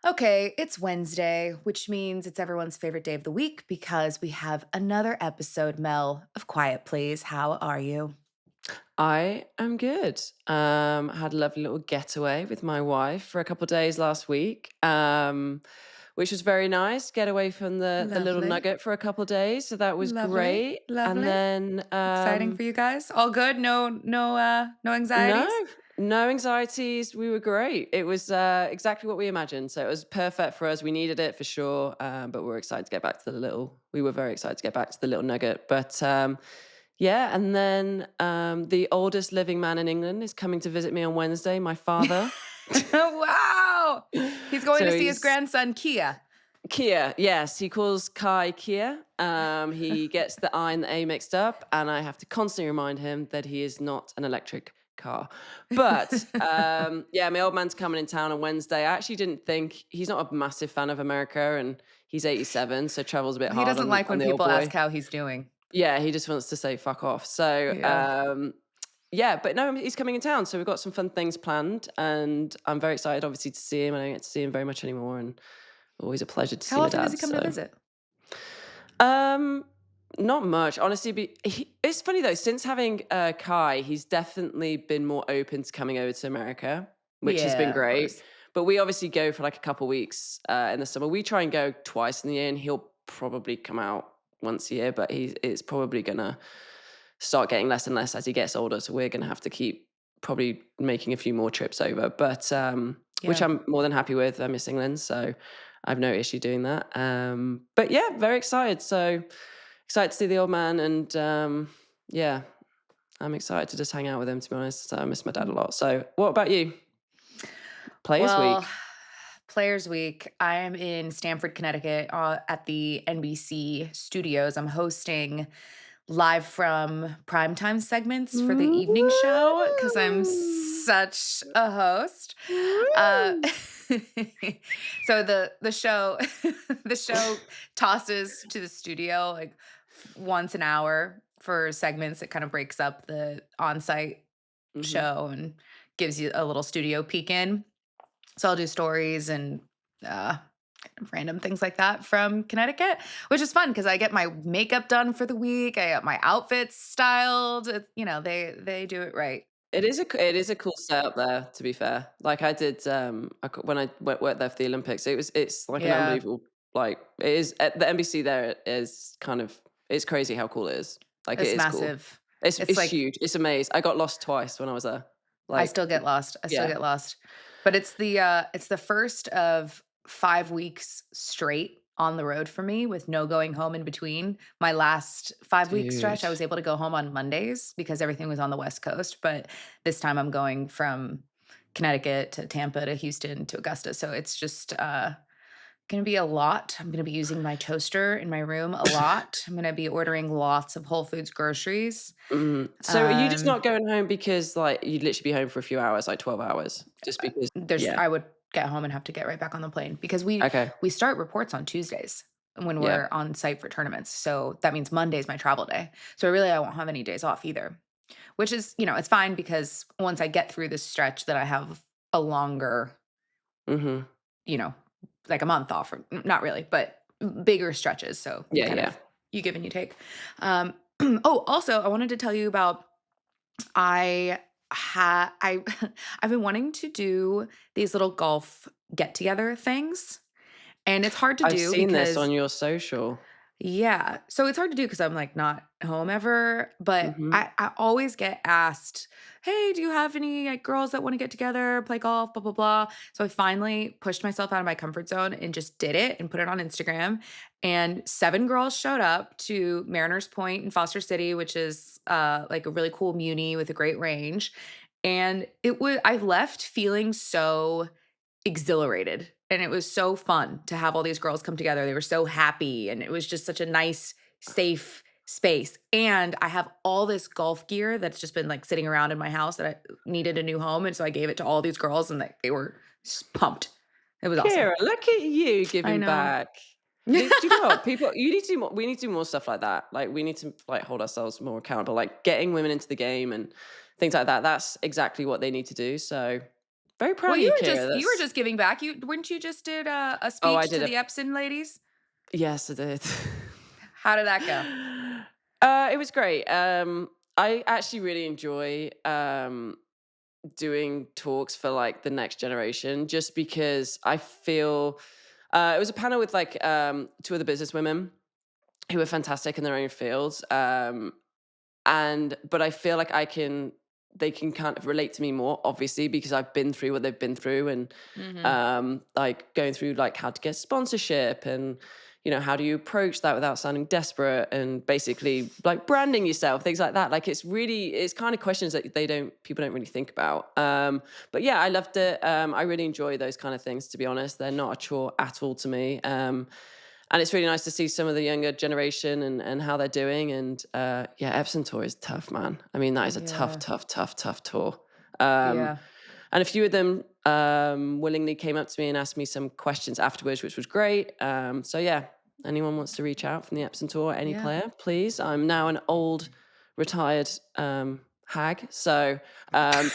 Okay, it's Wednesday, which means it's everyone's favorite day of the week because we have another episode, Mel, of Quiet Please. How are you? I am good. Had a lovely little getaway with my wife for a couple of days last week, which was very nice. Get away from the little Lovely. nugget for a couple of days, so that was Lovely. great. And Lovely. then Exciting for you guys? All good? No no, anxieties? no anxieties. We were great. It was exactly what we imagined. So it was perfect for us. We needed it for sure. But we're excited to get back to the little. We were very excited to get back to the little nugget. But yeah, and then the oldest living man in England is coming to visit me on Wednesday. My father. Wow. He's going So to see his he's grandson, Kia. Kia. Yes, he calls Kai Kia. He gets the I and the A mixed up, and I have to constantly remind him that he is not an electric car. But yeah, my old man's coming in town on Wednesday. I actually didn't think he's not a massive fan of America, and he's 87, so travel's a bit He hard doesn't on like on when the old people ask boy. how he's doing. Yeah, he just wants to say fuck off. So Yeah. yeah, but no, he's coming in town, so we've got some fun things planned, and I'm very excited, obviously, to see him. I don't get to see him very much anymore, and always a pleasure to see How my often does dad. he come to So, visit? um, not much, honestly. It's funny though. Since having Kai, he's definitely been more open to coming over to America, which has been Yeah, of great. course. But we obviously go for like a couple weeks in the summer. We try and go twice in the year, and he'll probably come out once a year. But it's probably gonna start getting less and less as he gets older. So we're gonna have to keep probably making a few more trips over. But which Yeah. I'm more than happy with. I miss England, so I've no issue doing that. But yeah, very excited. So excited to see the old man, and yeah, I'm excited to just hang out with him. To be honest, I miss my dad a lot. So, what about you? Players Well, Week. Players Week, I am in Stamford, Connecticut at the NBC studios. I'm hosting live from primetime segments for the evening show because I'm such a host. Uh, so the show the show tosses to the studio like once an hour for segments. It kind of breaks up the on-site Hmm. show and gives you a little studio peek in. So I'll do stories and uh, random things like that from Connecticut, which is fun because I get my makeup done for the week. I got my outfits styled. They do it right. It is a cool setup there. To be fair, like I did when I worked there for the Olympics, it's like an Yeah, unbelievable. Like it is at the NBC there is kind of it's crazy how cool it is. Like it it's is cool. massive. It's It's like huge. It's amazing. I got lost twice when I was there. I Like still get lost. I still yeah. get lost. But it's the first of 5 weeks straight on the road for me with no going home in between. My last 5-week stretch, Dude. I was able to go home on Mondays because everything was on the West Coast, but this time I'm going from Connecticut to Tampa to Houston to Augusta. So it's just gonna be a lot. I'm gonna be using my toaster in my room a lot. I'm gonna be ordering lots of Whole Foods groceries. So are you just Um, not going home because, like, you'd literally be home for a few hours, like 12 hours? Just because There's yeah. I would get home and have to get right back on the plane because we Okay. we start reports on Tuesdays when Yeah. we're on site for tournaments. So that means Monday's my travel day. So really I won't have any days off either, which is, it's fine because once I get through this stretch that I have a longer, Mhm. you know, like a month off or not really, but bigger stretches. So you Yeah, kind yeah. of you give and you take. Um oh, also I wanted to tell you about I I I've been wanting to do these little golf get together things, and it's hard to I've do seen this because on your social. yeah. So it's hard to do because I'm like not home ever, but Mhm. I always get asked, "Hey, do you have any like girls that want to get together, play golf, blah blah blah." So I finally pushed myself out of my comfort zone and just did it and put it on Instagram. And 7 girls showed up to Mariners Point in Foster City, which is like a really cool muni with a great range. And I left feeling so exhilarated, and it was so fun to have all these girls come together. They were so happy, and it was just such a nice, safe space, and I have all this golf gear that's just been, like, sitting around in my house that I needed a new home, and so I gave it to all these girls, and they were pumped. It was awesome. Kira, look at you I giving know. back. Do you know what? People you need to do more we need to do more stuff like that. Like, we need to, like, hold ourselves more accountable, like, getting women into the game and things like that. That's exactly what they need to do, so Very proud Well, of you, Kira. you were That's just giving back. You weren't you just did a oh, I speech to did a the Epson ladies? yes, I did. How did that go? It was great. I actually really enjoy doing talks for like the next generation, just because I feel it was a panel with like two other business women who were fantastic in their own fields. And but I feel like they can kind of relate to me more, obviously, because I've been through what they've been through, and Mhm. like going through like how to get sponsorship, and how do you approach that without sounding desperate, and basically like branding yourself, things like that. Like it's kind of questions that people don't really think about. But yeah, I loved it. I really enjoy those kind of things, to be honest. They're not a chore at all to me. And it's really nice to see some of the younger generation and how they're doing. And yeah, Epson tour is tough, man. I mean, that is a tough, Yeah. tough, tough, tough tour. Um, Yeah. and a few of them willingly came up to me and asked me some questions afterwards, which was great. So yeah, anyone wants to reach out from the Epson tour, any Yeah. player, please. I'm now an old retired hag, so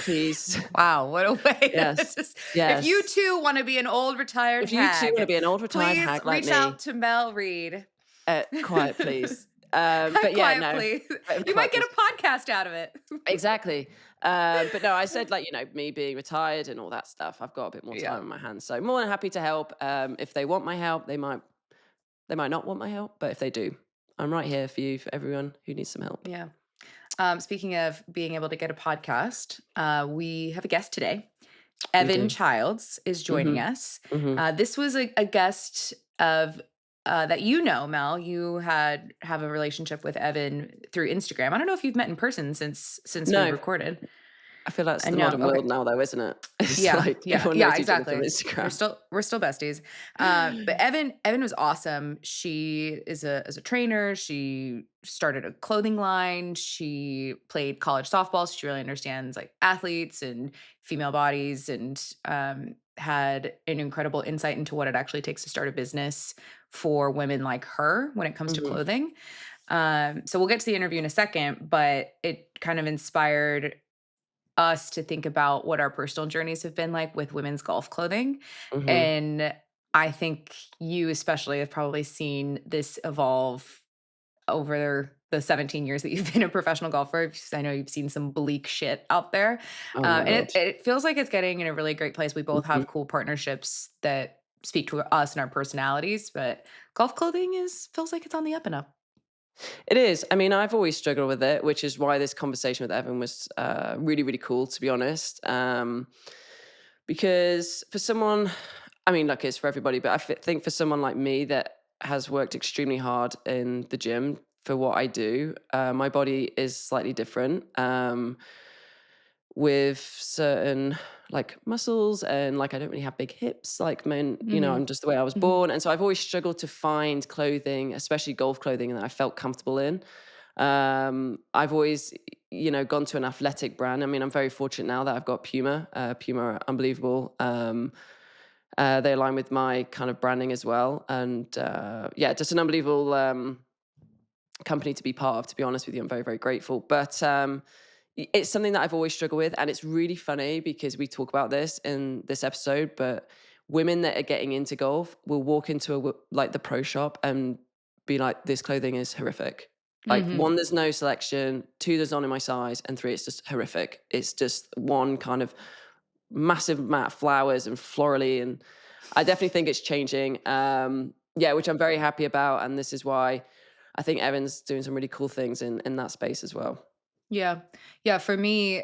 please, Wow, what a way to yes, just if you yes. too wanna be an old retired If you too want to hag, be an old retired please hag like reach me, out to Mel Reid. quiet please. I'm But yeah, quiet, no, please. You might quiet get please. a podcast out of it. Exactly. But no, I said like, me being retired and all that stuff, I've got a bit more Yeah. time on my hands. So more than happy to help. If they want my help, they might not want my help, but if they do, I'm right here for you, for everyone who needs some help. Yeah. Speaking of being able to get a podcast, we have a guest today. We Evan do. Childs is joining Mhm. us. Mhm. This was a guest of that you know, Mel. You have a relationship with Evan through Instagram. I don't know if you've met in person since we've No, recorded. I feel that's I the know. modern Okay. world now though, isn't it? It's Yeah, like yeah, everyone yeah, knows each other from exactly. Instagram. We're still besties. But Evan was awesome. She is a trainer. She started a clothing line. She played college softball, so she really understands like athletes and female bodies, and had an incredible insight into what it actually takes to start a business for women like her when it comes to Mhm. clothing. So we'll get to the interview in a second, but it kind of inspired us to think about what our personal journeys have been like with women's golf clothing. Mhm. And I think you especially have probably seen this evolve over the 17 years that you've been a professional golfer. Because I know you've seen some bleak shit out there. Oh my And god. it feels like it's getting in a really great place. We both Mhm. have cool partnerships that speak to us and our personalities, but golf clothing is feels like it's on the up and up. It is. I mean, I've always struggled with it, which is why this conversation with Evan was really, really cool, to be honest. Because for someone, I mean, like it's for everybody, but think for someone like me that has worked extremely hard in the gym for what I do, my body is slightly different. With certain like muscles, and like I don't really have big hips like men, Mhm. I'm just the way I was Mhm. born. And so I've always struggled to find clothing, especially golf clothing, that I felt comfortable in. I've always, gone to an athletic brand. I mean, I'm very fortunate now that I've got Puma. Puma are unbelievable. They align with my kind of branding as well. And yeah, just an unbelievable company to be part of, to be honest with you. I'm very, very grateful. But it's something that I've always struggled with. And it's really funny because we talk about this in this episode, but women that are getting into golf will walk into like the pro shop and be like, this clothing is horrific. Like, Mhm. one, there's no selection. Two, there's none in my size. And three, it's just horrific. It's just one kind of massive amount of flowers and florally. And I definitely think it's changing. Yeah, which I'm very happy about. And this is why I think Evan's doing some really cool things in that space as well. Yeah. Yeah, for me,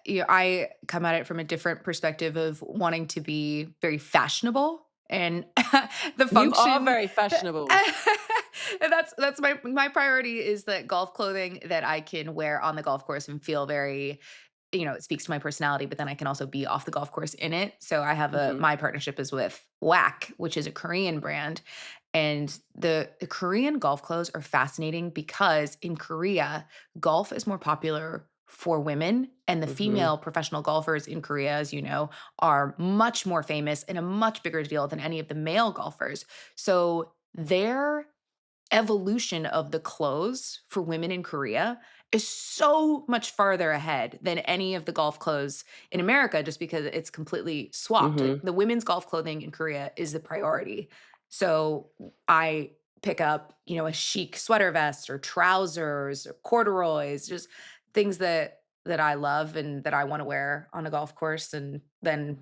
I come at it from a different perspective of wanting to be very fashionable and the You are function very fashionable. and that's my priority is that golf clothing that I can wear on the golf course and feel very it speaks to my personality, but then I can also be off the golf course in it. So I have a Mhm, my partnership is with Whack, which is a Korean brand. And the Korean golf clothes are fascinating because in Korea, golf is more popular for women. And the mhm, female professional golfers in Korea, as you know, are much more famous and a much bigger deal than any of the male golfers. So their evolution of the clothes for women in Korea is so much farther ahead than any of the golf clothes in America just because it's completely swapped. Like Mhm. the women's golf clothing in Korea is the priority. So I pick up, a chic sweater vest or trousers or corduroys, just things that I love and that I want to wear on a golf course and then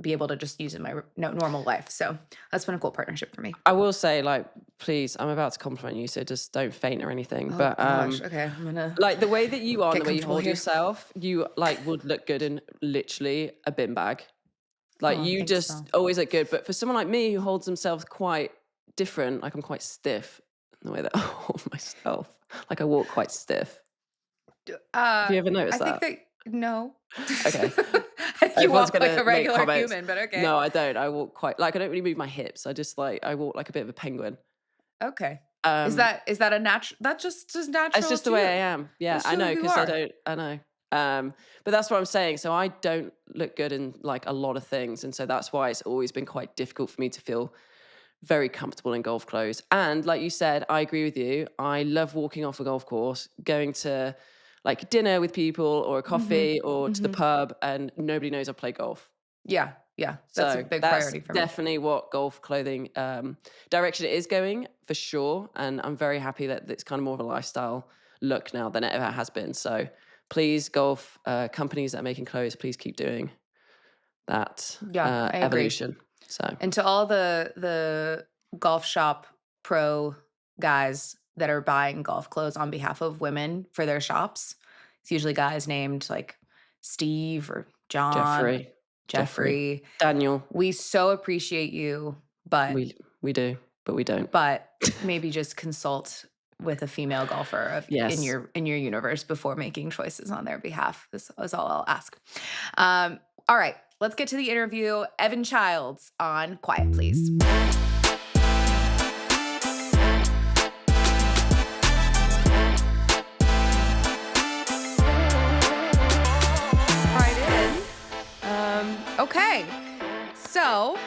be able to just use in my normal life. So that's been a cool partnership for me. I will say, like, please, I'm about to compliment you, so just don't faint or anything. Oh But gosh. Okay. I'm going to like the way that you are and get the way you comfortable hold here. yourself, you like would look good in literally a bin bag. Like Oh, you thanks just though. always look good. But for someone like me who holds themselves quite different, like I'm quite stiff in the way that I hold myself. Like I walk quite stiff. Have you ever I noticed think that? that no. Okay. I think you Everyone's walk like gonna a make regular comments. human, but okay. No, I don't. I walk quite like I don't really move my hips. I just like I walk like a bit of a penguin. Okay. Um, Is that a natural that just is it's natural just the to way I you? am. Yeah, That's I just who know you because I are. don't. I know. But that's what I'm saying. So I don't look good in like a lot of things, and so that's why it's always been quite difficult for me to feel very comfortable in golf clothes. And like you said, I agree with you. I love walking off a golf course, going to like dinner with people or a Mhm. coffee or to the Mhm. pub, and nobody knows I play golf. Yeah. Yeah. That's a So big that's priority for me. definitely what golf clothing direction it is going for sure. And I'm very happy that it's kind of more of a lifestyle look now than it ever has been. So please, golf companies that are making clothes, please keep doing that Yeah, I agree. evolution. So And to all the golf shop pro guys that are buying golf clothes on behalf of women for their shops, it's usually guys named like Steve or John, Jeffrey, Jeffrey. Daniel, We so appreciate you, we do, but we don't. but maybe just consult with a female golfer Yes. in your universe before making choices on their behalf. This is all I'll ask. All right, let's get to the interview. Evan Childs on Quiet Please. Right in. Okay, so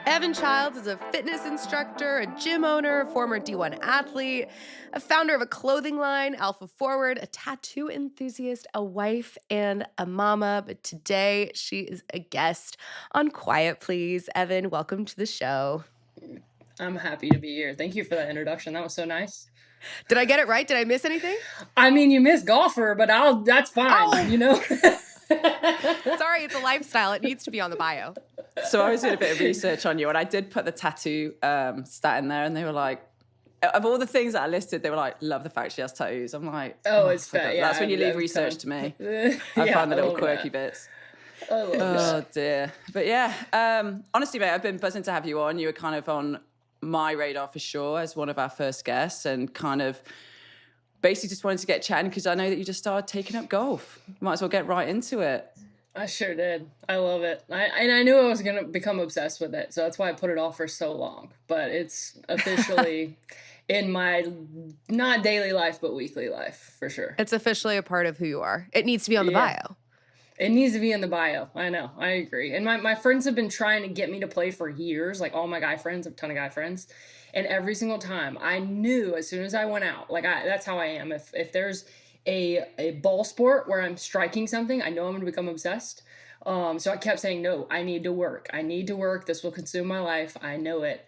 Evan Childs is a fitness instructor, a gym owner, a former D1 athlete, a founder of a clothing line, Alpha Forward, a tattoo enthusiast, a wife, and a mama. But today she is a guest on Quiet Please. Evan, welcome to the show. I'm happy to be here. Thank you for that introduction. That was so nice. Did I get it right? Did I miss anything? I mean, you missed golfer, but that's fine, Oh! you know? Sorry, it's a lifestyle. It needs to be on the bio. So I was doing a bit of research on you, and I did put the tattoo stat in there, and they were like, of all the things that I listed, they were like, love the fact she has tattoos. I'm like, Oh, it's for fair. God. Yeah, That's when you leave I've research come- to me. Yeah, I find the I little love quirky that. bits. I love Oh that. dear. But yeah, honestly, mate, I've been buzzing to have you on. You were kind of on my radar for sure as one of our first guests, and kind of basically just wanted to get chatting because I know that you just started taking up golf. Might as well get right into it. I sure did. I love it. I knew I was going to become obsessed with it, so that's why I put it off for so long. But it's officially in my not daily life, but weekly life for sure. It's officially a part of who you are. It needs to be on the Yeah. bio. It needs to be in the bio. I know. I agree. And my friends have been trying to get me to play for years. Like all my guy friends, I have a ton of guy friends. And every single time I knew as soon as I went out, that's how I am. If there's a ball sport where I'm striking something, I know I'm going to become obsessed. So I kept saying, no, I need to work. I need to work. This will consume my life. I know it.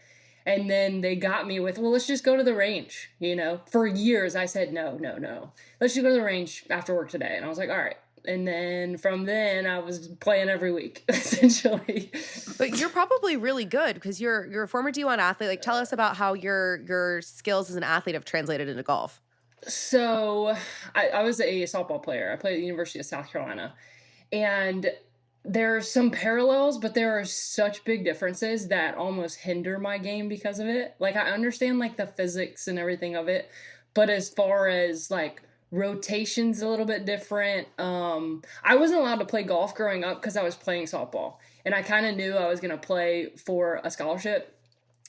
And then they got me with, well, let's just go to the range. You know, for years I said, no. Let's just go to the range after work today. And I was like, all right. And then from then I was playing every week, essentially. But you're probably really good because you're a former D1 athlete. Like, tell us about how your skills as an athlete have translated into golf. So I was a softball player. I played at the University of South Carolina. And there are some parallels, but there are such big differences that almost hinder my game because of it. Like I understand like the physics and everything of it, but as far as like rotation's a little bit different. I wasn't allowed to play golf growing up because I was playing softball. And I kind of knew I was going to play for a scholarship.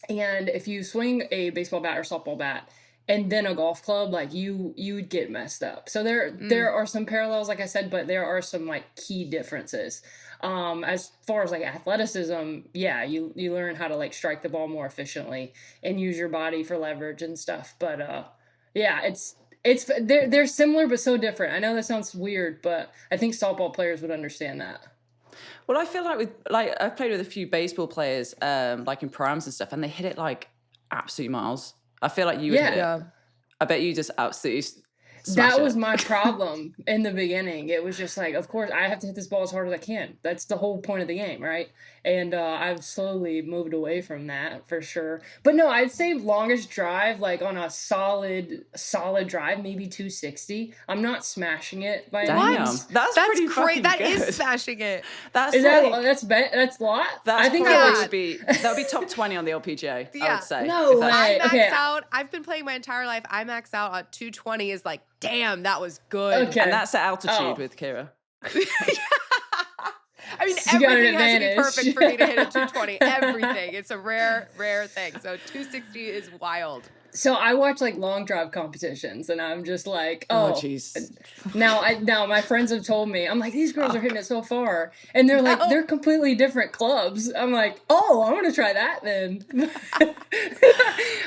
And if you swing a baseball bat or softball bat and then a golf club, like you would get messed up. So there are some parallels, like I said, but there are some like key differences. As far as like athleticism, yeah, you learn how to like strike the ball more efficiently and use your body for leverage and stuff. But yeah, they're similar but so different. I know that sounds weird, but I think softball players would understand that. Well, I feel like I've played with a few baseball players, like in prams and stuff, and they hit it like absolute miles. I feel like you would hit it. Yeah. I bet you just absolutely smash That it. was my problem in the beginning. It was just like, of course, I have to hit this ball as hard as I can. That's the whole point of the game, right? And I've slowly moved away from that for sure. But no, I'd say longest drive, like on a solid drive, maybe 260. I'm not smashing it by any Damn, means. that's That's pretty great. fucking That good. is smashing it. That's Is like, that's a lot? that's I think probably I would be that would be top 20 on the LPGA. I Yeah. would say. No if that's- way. I max Okay. out. I've been playing my entire life. I max out at 220 is like, damn, that was good. Okay. And that's the altitude Oh. with Kira. I mean, You got an everything has to be advantage. perfect for me to hit a 220. Everything. It's a rare thing. So 260 is wild. So I watch like long drive competitions, and I'm just like, Oh, oh, jeez. now my friends have told me, I'm like, these girls are hitting it so far, and they're like, No. they're completely different clubs. I'm like, oh, I want to try that then.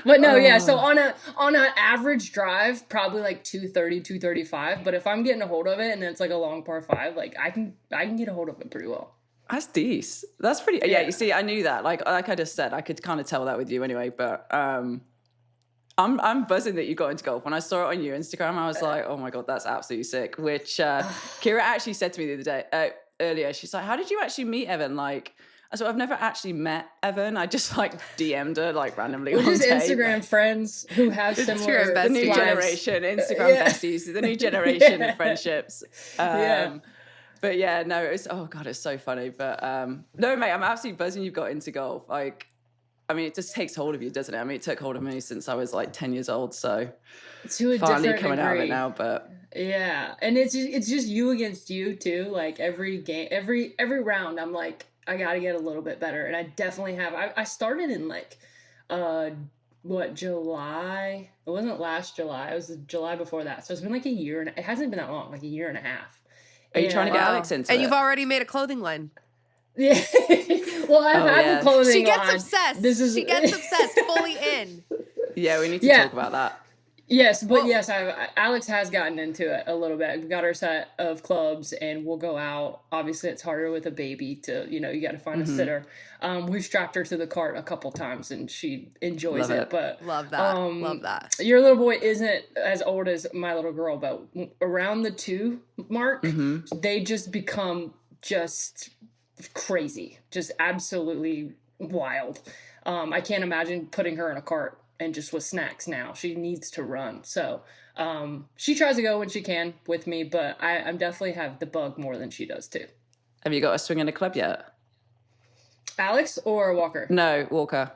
But no, yeah. So on an average drive, probably like 230, 235. But if I'm getting a hold of it and it's like a long par five, like I can get a hold of it pretty well. That's decent. That's pretty. Yeah. Yeah. You see, I knew that. Like I just said, I could kind of tell that with you anyway. But I'm buzzing that you got into golf. When I saw it on your Instagram, I was like, oh my god, that's absolutely sick. Which Kira actually said to me the other day, earlier. She's like, how did you actually meet Evan? Like, so I've never actually met Evan. I just like DM'd her like randomly. We're one just day. Instagram friends who have similar Instagram The new Lives. generation, Instagram Yeah. besties, the new generation Yeah. of friendships. Yeah. But yeah, no, it's it's so funny. But no, mate, I'm absolutely buzzing you've got into golf. Like, I mean, it just takes hold of you, doesn't it? I mean, it took hold of me since I was like 10 years old. So To a finally different coming out of it degree. now. But Yeah, and it's just you against you too. Like every game, every round, I'm like, I got to get a little bit better, and I definitely have. I started in like, July? It wasn't last July. It was the July before that. So it's been like a year, and it hasn't been that long, like a year and a half. are you trying to get And- Alex into And it? you've already made a clothing line. Yeah. Well, I've Oh, had yeah. the clothing She gets line. obsessed. She gets obsessed, fully in. Yeah, we need to Yeah. talk about that. Yes, but Well- yes, Alex has gotten into it a little bit. We got our set of clubs, and we'll go out. Obviously, it's harder with a baby to, you got to find a sitter. We've strapped her to the cart a couple times, and she enjoys Love it. it. But Love that. Love that. your little boy isn't as old as my little girl, but around the 2 mark, they just become just crazy, just absolutely wild. I can't imagine putting her in a cart and just with snacks now. She needs to run. So she tries to go when she can with me, but I'm definitely have the bug more than she does too. Have you got a swing in a club yet? Alex or Walker? No, Walker.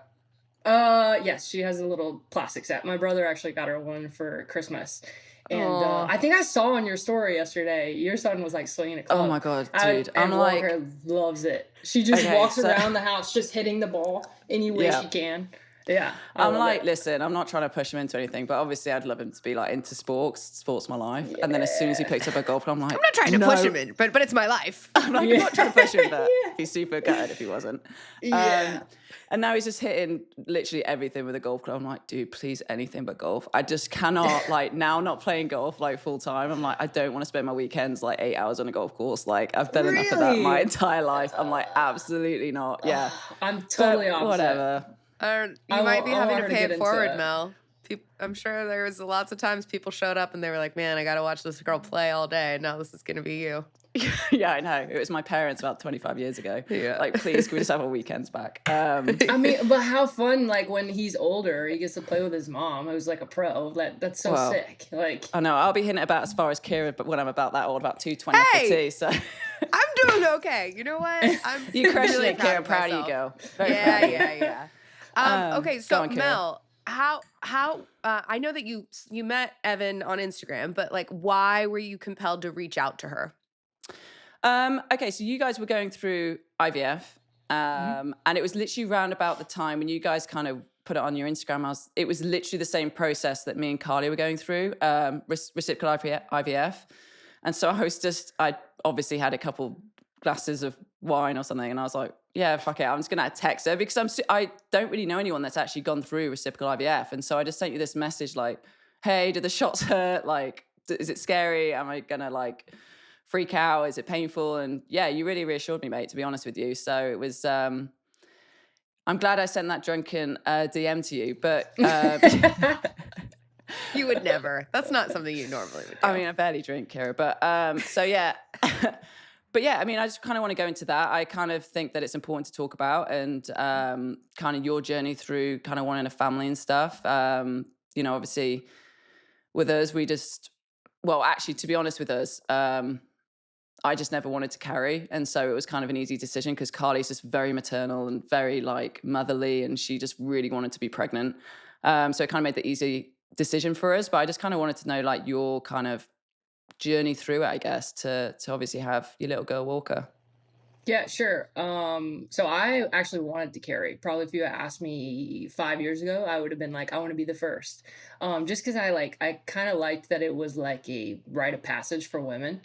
Yes, she has a little plastic set. My brother actually got her one for Christmas. And Aw. I think I saw on your story yesterday, your son was like swinging a club. Oh my god, dude. And I'm like, Walker loves it. She just Okay, walks so- around the house just hitting the ball any way Yeah. she can. Yeah. I I'm love like, it. listen, I'm not trying to push him into anything, but obviously I'd love him to be like into sports. Sports my life. And then as soon as he picks up a golf, I'm like, I'm not trying to push him in, but it's my life. I'm like, Yeah. I'm not trying to push him, but he'd be super gutted if he wasn't. Yeah. And now he's just hitting literally everything with a golf club. I'm like, dude, please anything but golf. I just cannot, like, now not playing golf like full time. I'm like, I don't want to spend my weekends like 8 hours on a golf course. Like, I've done enough of that Really? my entire life. I'm like, absolutely not. Yeah. I'm totally But opposite. whatever. You I might be want having her to to pay get it into forward, it. Mel. I'm sure there was lots of times people showed up and they were like, man, I got to watch this girl play all day. Now this is going to be you. Yeah, I know. It was my parents about 25 years ago. Yeah. Like, please, can we just have our weekends back? I mean, but how fun, like, when he's older, he gets to play with his mom, who's, like, a pro. That's so Well, sick. Like, I know. I'll be hitting it about as far as Kira, but when I'm about that old, about 220 off the Hey! tee. So I'm doing okay. You know what? I'm you crushing really it, Kira. of Proud of you, myself. girl. Very Yeah, proud. yeah. Okay, Go so on, Kira. Mel, how I know that you met Evan on Instagram, but like, why were you compelled to reach out to her? Okay, so you guys were going through IVF, and it was literally round about the time when you guys kind of put it on your Instagram. It was literally the same process that me and Carly were going through, reciprocal IVF. And so I obviously had a couple glasses of wine or something, and I was like, yeah, fuck it, I'm just gonna text her because I don't really know anyone that's actually gone through reciprocal IVF, and so I just sent you this message like, hey, do the shots hurt? Like, is it scary? Am I gonna like freak out? Is it painful? And yeah, you really reassured me, mate, to be honest with you. So it was, I'm glad I sent that drunken DM to you, but You would never. That's not something you normally would do. I mean, I barely drink, Kira, but so yeah. But yeah, I mean, I just kind of want to go into that. I kind of think that it's important to talk about, and kind of your journey through kind of wanting a family and stuff. You know, obviously with us, well, actually, to be honest with us, I just never wanted to carry. And so it was kind of an easy decision because Carly's just very maternal and very like motherly, and she just really wanted to be pregnant. So it kind of made the easy decision for us. But I just kind of wanted to know like your kind of journey through it, I guess, to obviously have your little girl Walker. Yeah, sure. So I actually wanted to carry. Probably if you had asked me 5 years ago, I would have been like, I want to be the first. Just because I kind of liked that it was like a rite of passage for women.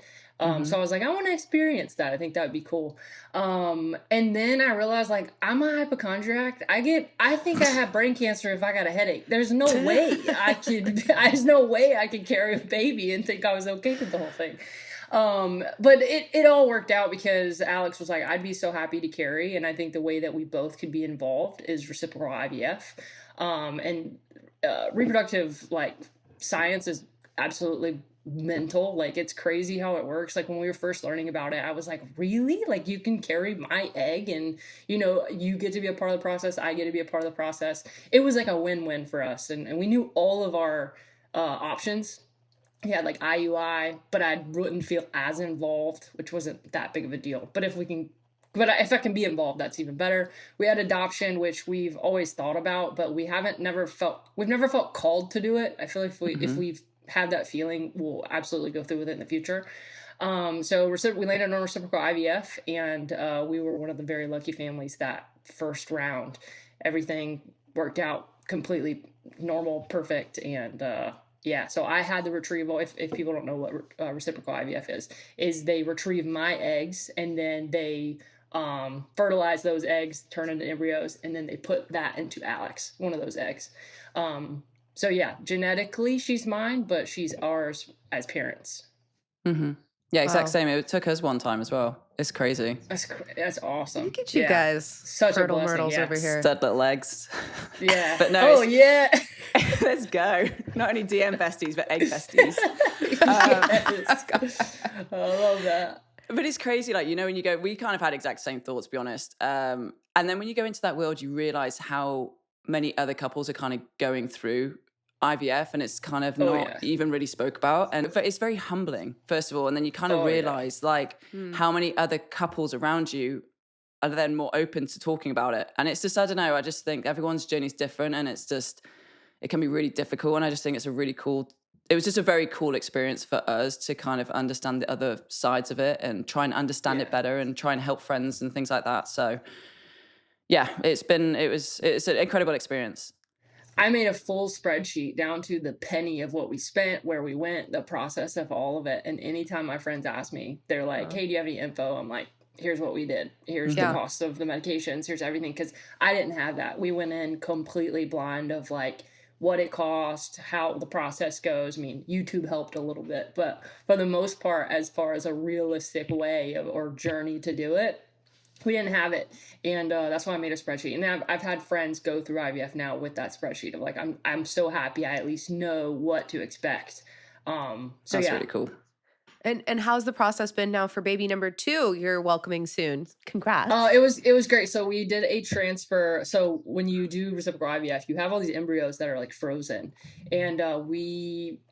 So I was like, I want to experience that. I think that would be cool. And then I realized like I'm a hypochondriac. I think I have brain cancer if I got a headache. There's no way there's no way I could carry a baby and think I was okay with the whole thing. But it all worked out because Alex was like, I'd be so happy to carry. And I think the way that we both could be involved is reciprocal IVF. And reproductive like science is absolutely mental. Like it's crazy how it works. Like when we were first learning about it, I was like, really? Like you can carry my egg and you get to be a part of the process. I get to be a part of the process. It was like a win-win for us. And we knew all of our options. He had like IUI, but I wouldn't feel as involved, which wasn't that big of a deal. But if I can be involved, that's even better. We had adoption, which we've always thought about, but we've never felt called to do it. I feel like if we've had that feeling, we'll absolutely go through with it in the future. So we landed on reciprocal IVF, and we were one of the very lucky families that first round. Everything worked out completely normal, perfect, and yeah, so I had the retrieval. If people don't know what reciprocal IVF is they retrieve my eggs and then they fertilize those eggs, turn into embryos, and then they put that into Alex, one of those eggs. So yeah, genetically she's mine, but she's ours as parents. Mm-hmm. Yeah, exact same. It took us one time as well. It's crazy. That's awesome. Look at you guys, such fertile a blessing, myrtles over here. Stud little legs. Yeah. But no. Oh yeah. Let's go. Not only DM besties, but egg besties. I love that. But it's crazy, like, when you go, we kind of had exact same thoughts, to be honest. And then when you go into that world, you realize how many other couples are kind of going through IVF, and it's kind of not even really spoke about. And it's very humbling, first of all. And then you kind of realize how many other couples around you are then more open to talking about it. And it's just, I don't know, I just think everyone's journey is different, and it's just, it can be really difficult. And I just think it was just a very cool experience for us to kind of understand the other sides of it and try and understand it better and try and help friends and things like that. So yeah, it's an incredible experience. I made a full spreadsheet down to the penny of what we spent, where we went, the process of all of it. And anytime my friends ask me, they're like, hey, do you have any info? I'm like, here's what we did. Here's the cost of the medications. Here's everything. Because I didn't have that. We went in completely blind of like what it cost, how the process goes. I mean, YouTube helped a little bit. But for the most part, as far as a realistic way or journey to do it, we didn't have it, and that's why I made a spreadsheet. And I've had friends go through IVF now with that spreadsheet of like, I'm so happy I at least know what to expect. So that's really cool. And how's the process been now for baby number 2? You're welcoming soon. Congrats. It was great. So we did a transfer. So when you do reciprocal IVF, you have all these embryos that are like frozen, and I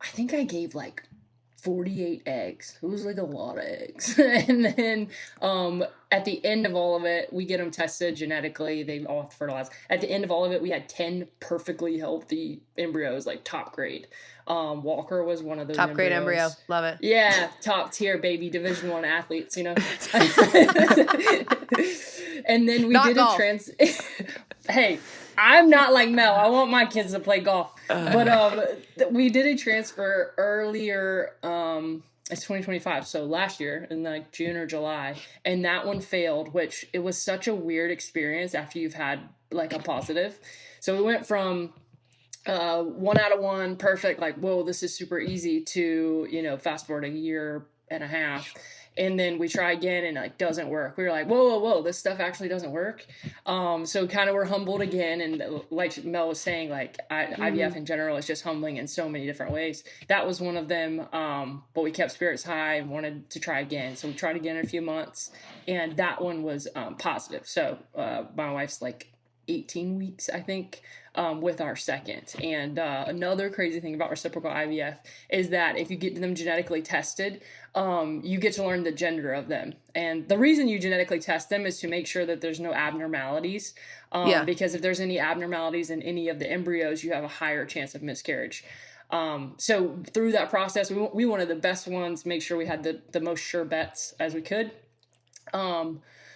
think I gave like 48 eggs. It was like a lot of eggs. And then at the end of all of it, we get them tested genetically. They all have to fertilize. At the end of all of it, we had 10 perfectly healthy embryos, like top grade. Walker was one of those top grade embryo. Love it. Yeah, top tier baby Division I athletes, And then we did a Hey, I'm not like Mel. I want my kids to play golf. But we did a transfer earlier. It's 2025, so last year in like June or July, and that one failed, which it was such a weird experience after you've had like a positive. So we went from 1 out of 1, perfect. Like, whoa, this is super easy to, fast forward a year and a half. And then we try again and like doesn't work. We were like, whoa, this stuff actually doesn't work. So kind of we're humbled again. And like Mel was saying, like IVF in general is just humbling in so many different ways. That was one of them. But we kept spirits high and wanted to try again. So we tried again in a few months, and that one was positive. So my wife's like 18 weeks, I think, with our second. And another crazy thing about reciprocal IVF is that if you get them genetically tested, you get to learn the gender of them. And the reason you genetically test them is to make sure that there's no abnormalities. Because if there's any abnormalities in any of the embryos, you have a higher chance of miscarriage. So through that process, we wanted the best ones, make sure we had the most sure bets as we could.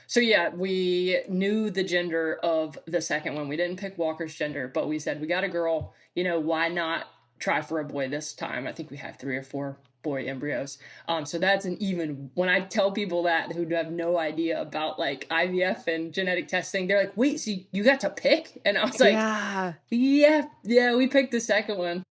So yeah, we knew the gender of the second one. We didn't pick Walker's gender, but we said, we got a girl, why not try for a boy this time? I think we have 3 or 4 boy embryos. So that's when I tell people that who have no idea about like IVF and genetic testing, they're like, wait, so you got to pick? And I was like, yeah, we picked the second one.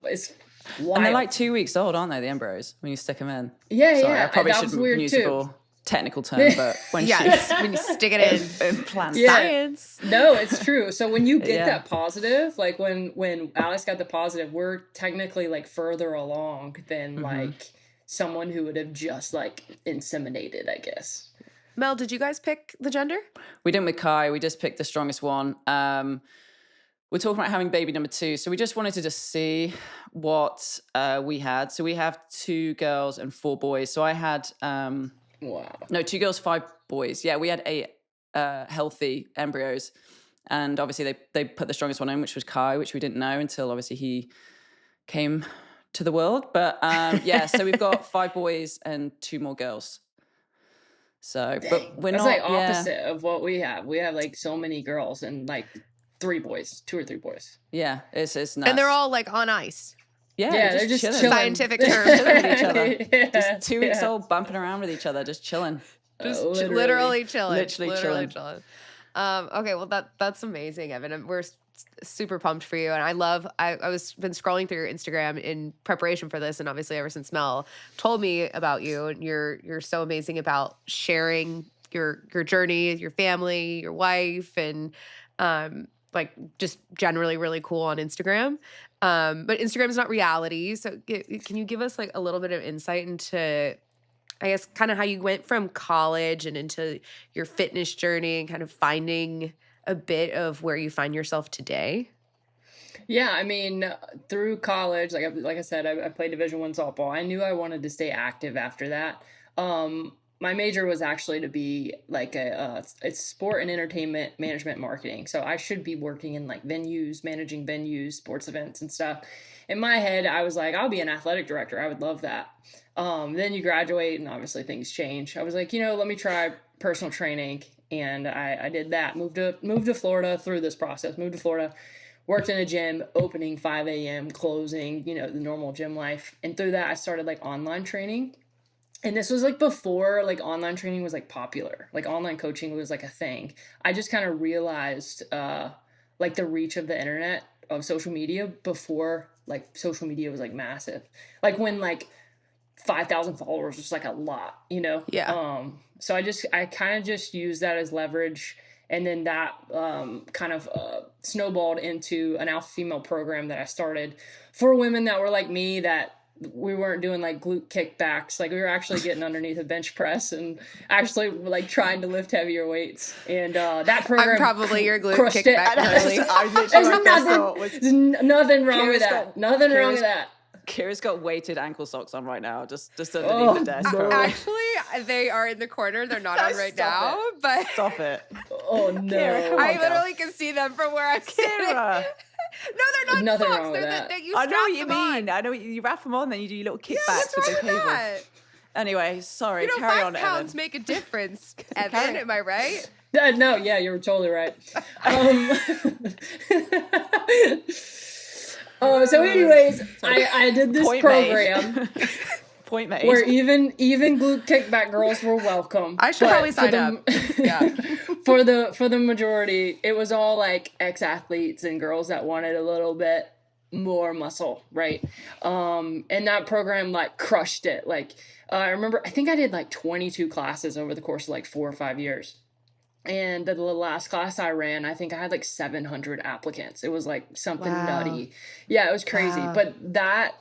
It's wild. And they're like 2 weeks old, aren't they, the embryos, when you stick them in? Yeah. I probably that was shouldn't weird use too. a technical term, but when when you stick it in implants. science. No, it's true. So when you get that positive, like when Alex got the positive, we're technically like further along than like someone who would have just like inseminated, I guess. Mel, did you guys pick the gender? We didn't with Kai. We just picked the strongest one. We're talking about having baby number 2. So we just wanted to just see what we had. So we have 2 girls and 4 boys. So I had... Wow. No, 2 girls, 5 boys. Yeah, we had 8 healthy embryos. And obviously they put the strongest one in, which was Kai, which we didn't know until obviously he came to the world. But so we've got 5 boys and 2 more girls. So, but we're That's not... like opposite of what we have. We have like so many girls and like 3 boys, 2 or 3 boys. Yeah, it's nuts. And they're all like on ice. Yeah, they're just chilling. Scientific Chilling term. with each other. Just 2 weeks old, bumping around with each other, just chilling. Just literally chilling. Literally chilling. Okay, well that's amazing, Evan. And we're super pumped for you. And I was been scrolling through your Instagram in preparation for this, and obviously ever since Mel told me about you, and you're so amazing about sharing your journey, your family, your wife, and like just generally really cool on Instagram. But Instagram is not reality. So can you give us like a little bit of insight into, I guess, kind of how you went from college and into your fitness journey and kind of finding a bit of where you find yourself today? Yeah, I mean, through college, like I said, I played Division I softball. I knew I wanted to stay active after that. My major was actually to be like it's sport and entertainment management marketing. So I should be working in like venues, managing venues, sports events and stuff. In my head, I was like, I'll be an athletic director. I would love that. Then you graduate and obviously things change. I was like, let me try personal training. And I did that. Moved to Florida through this process. Moved to Florida, worked in a gym, opening 5 a.m., closing, the normal gym life. And through that, I started like online training. And this was like before like online training was like popular, like online coaching was like a thing. I just kind of realized like the reach of the internet, of social media, before like social media was like massive. Like when like 5,000 followers was like a lot, Yeah. So I kind of just used that as leverage. And then that kind of snowballed into an alpha female program that I started for women that were like me, that we weren't doing like glute kickbacks. Like we were actually getting underneath a bench press and actually like trying to lift heavier weights. And that program, I'm probably your glute crushed kickback girly. There's nothing wrong with that. Nothing wrong with that. Kira's got weighted ankle socks on right now, just underneath the desk. no. Actually, they are in the corner. They're not on right now, but Stop it. Oh no. Kira, come I on, literally can see them from where I'm sitting. Kira. No, they're not Nothing socks. wrong with They're that. that you I know strap what you them on. mean. I know you wrap them on, then you do your little kickbacks What's with wrong the with cable. that? Anyway, sorry, carry 5 on, pounds Evan. make a difference, Evan. Carry- Am I right? No, yeah, you're totally right. So anyways, I did this Point program made. Point made. where even glute kickback girls were welcome. I should But probably for sign the- up. Yeah. for the majority, it was all like ex-athletes and girls that wanted a little bit more muscle, right? And that program like crushed it. Like I remember, I think I did like 22 classes over the course of like 4 or 5 years. And the last class I ran, I think I had like 700 applicants. It was like something nutty. Yeah, it was crazy. Wow. But that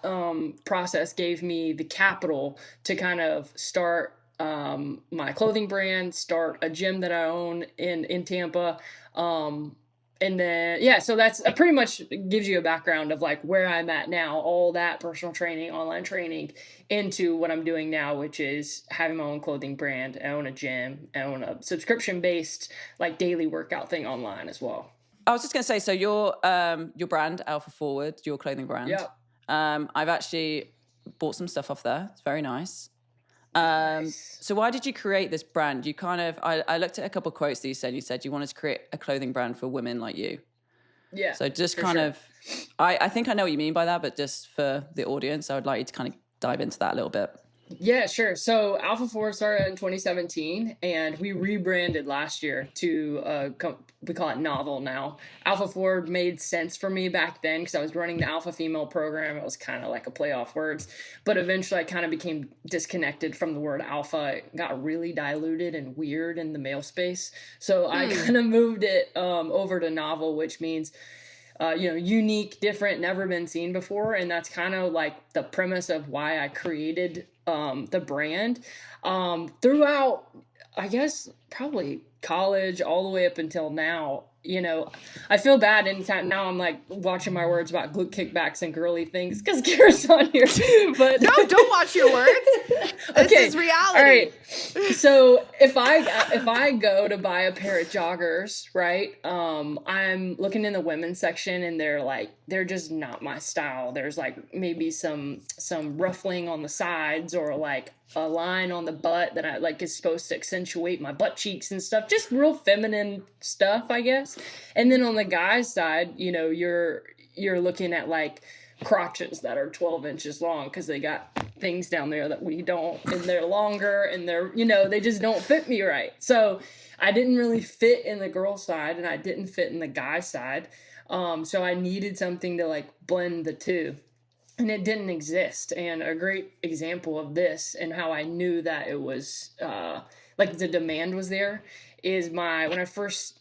process gave me the capital to kind of start my clothing brand, start a gym that I own in Tampa. And then, yeah, so that's pretty much gives you a background of like where I'm at now, all that personal training, online training into what I'm doing now, which is having my own clothing brand. I own a gym, I own a subscription based like daily workout thing online as well. I was just going to say, so your brand, Alpha Forward, your clothing brand. Yep. I've actually bought some stuff off there. It's very nice. Nice. So why did you create this brand? You kind of, I looked at a couple of quotes that you said you wanted to create a clothing brand for women like you. Yeah. So just for kind sure. of, I think I know what you mean by that, but just for the audience, I would like you to kind of dive into that a little bit. Yeah, sure. So Alpha Forward started in 2017, and we rebranded last year to we call it Novel now. Alpha Forward made sense for me back then because I was running the Alpha Female program. It was kind of like a play off words, but eventually I kind of became disconnected from the word alpha. It got really diluted and weird in the male space, so I kind of moved it over to Novel, which means unique, different, never been seen before. And that's kind of like the premise of why I created the brand. Throughout, I guess, probably college all the way up until now, I feel bad anytime now I'm like watching my words about glute kickbacks and girly things because Kara's on here. But No, don't watch your words. This is reality. All right. So if I go to buy a pair of joggers, right? I'm looking in the women's section and they're just not my style. There's like maybe some ruffling on the sides or like a line on the butt that I like is supposed to accentuate my butt cheeks and stuff. Just real feminine stuff, I guess. And then on the guy's side, you're looking at like crotches that are 12 inches long because they got things down there that we don't, and they're longer and they're, they just don't fit me right. So I didn't really fit in the girl side and I didn't fit in the guy side. So I needed something to like blend the two. And it didn't exist. And a great example of this and how I knew that it was like the demand was there is when I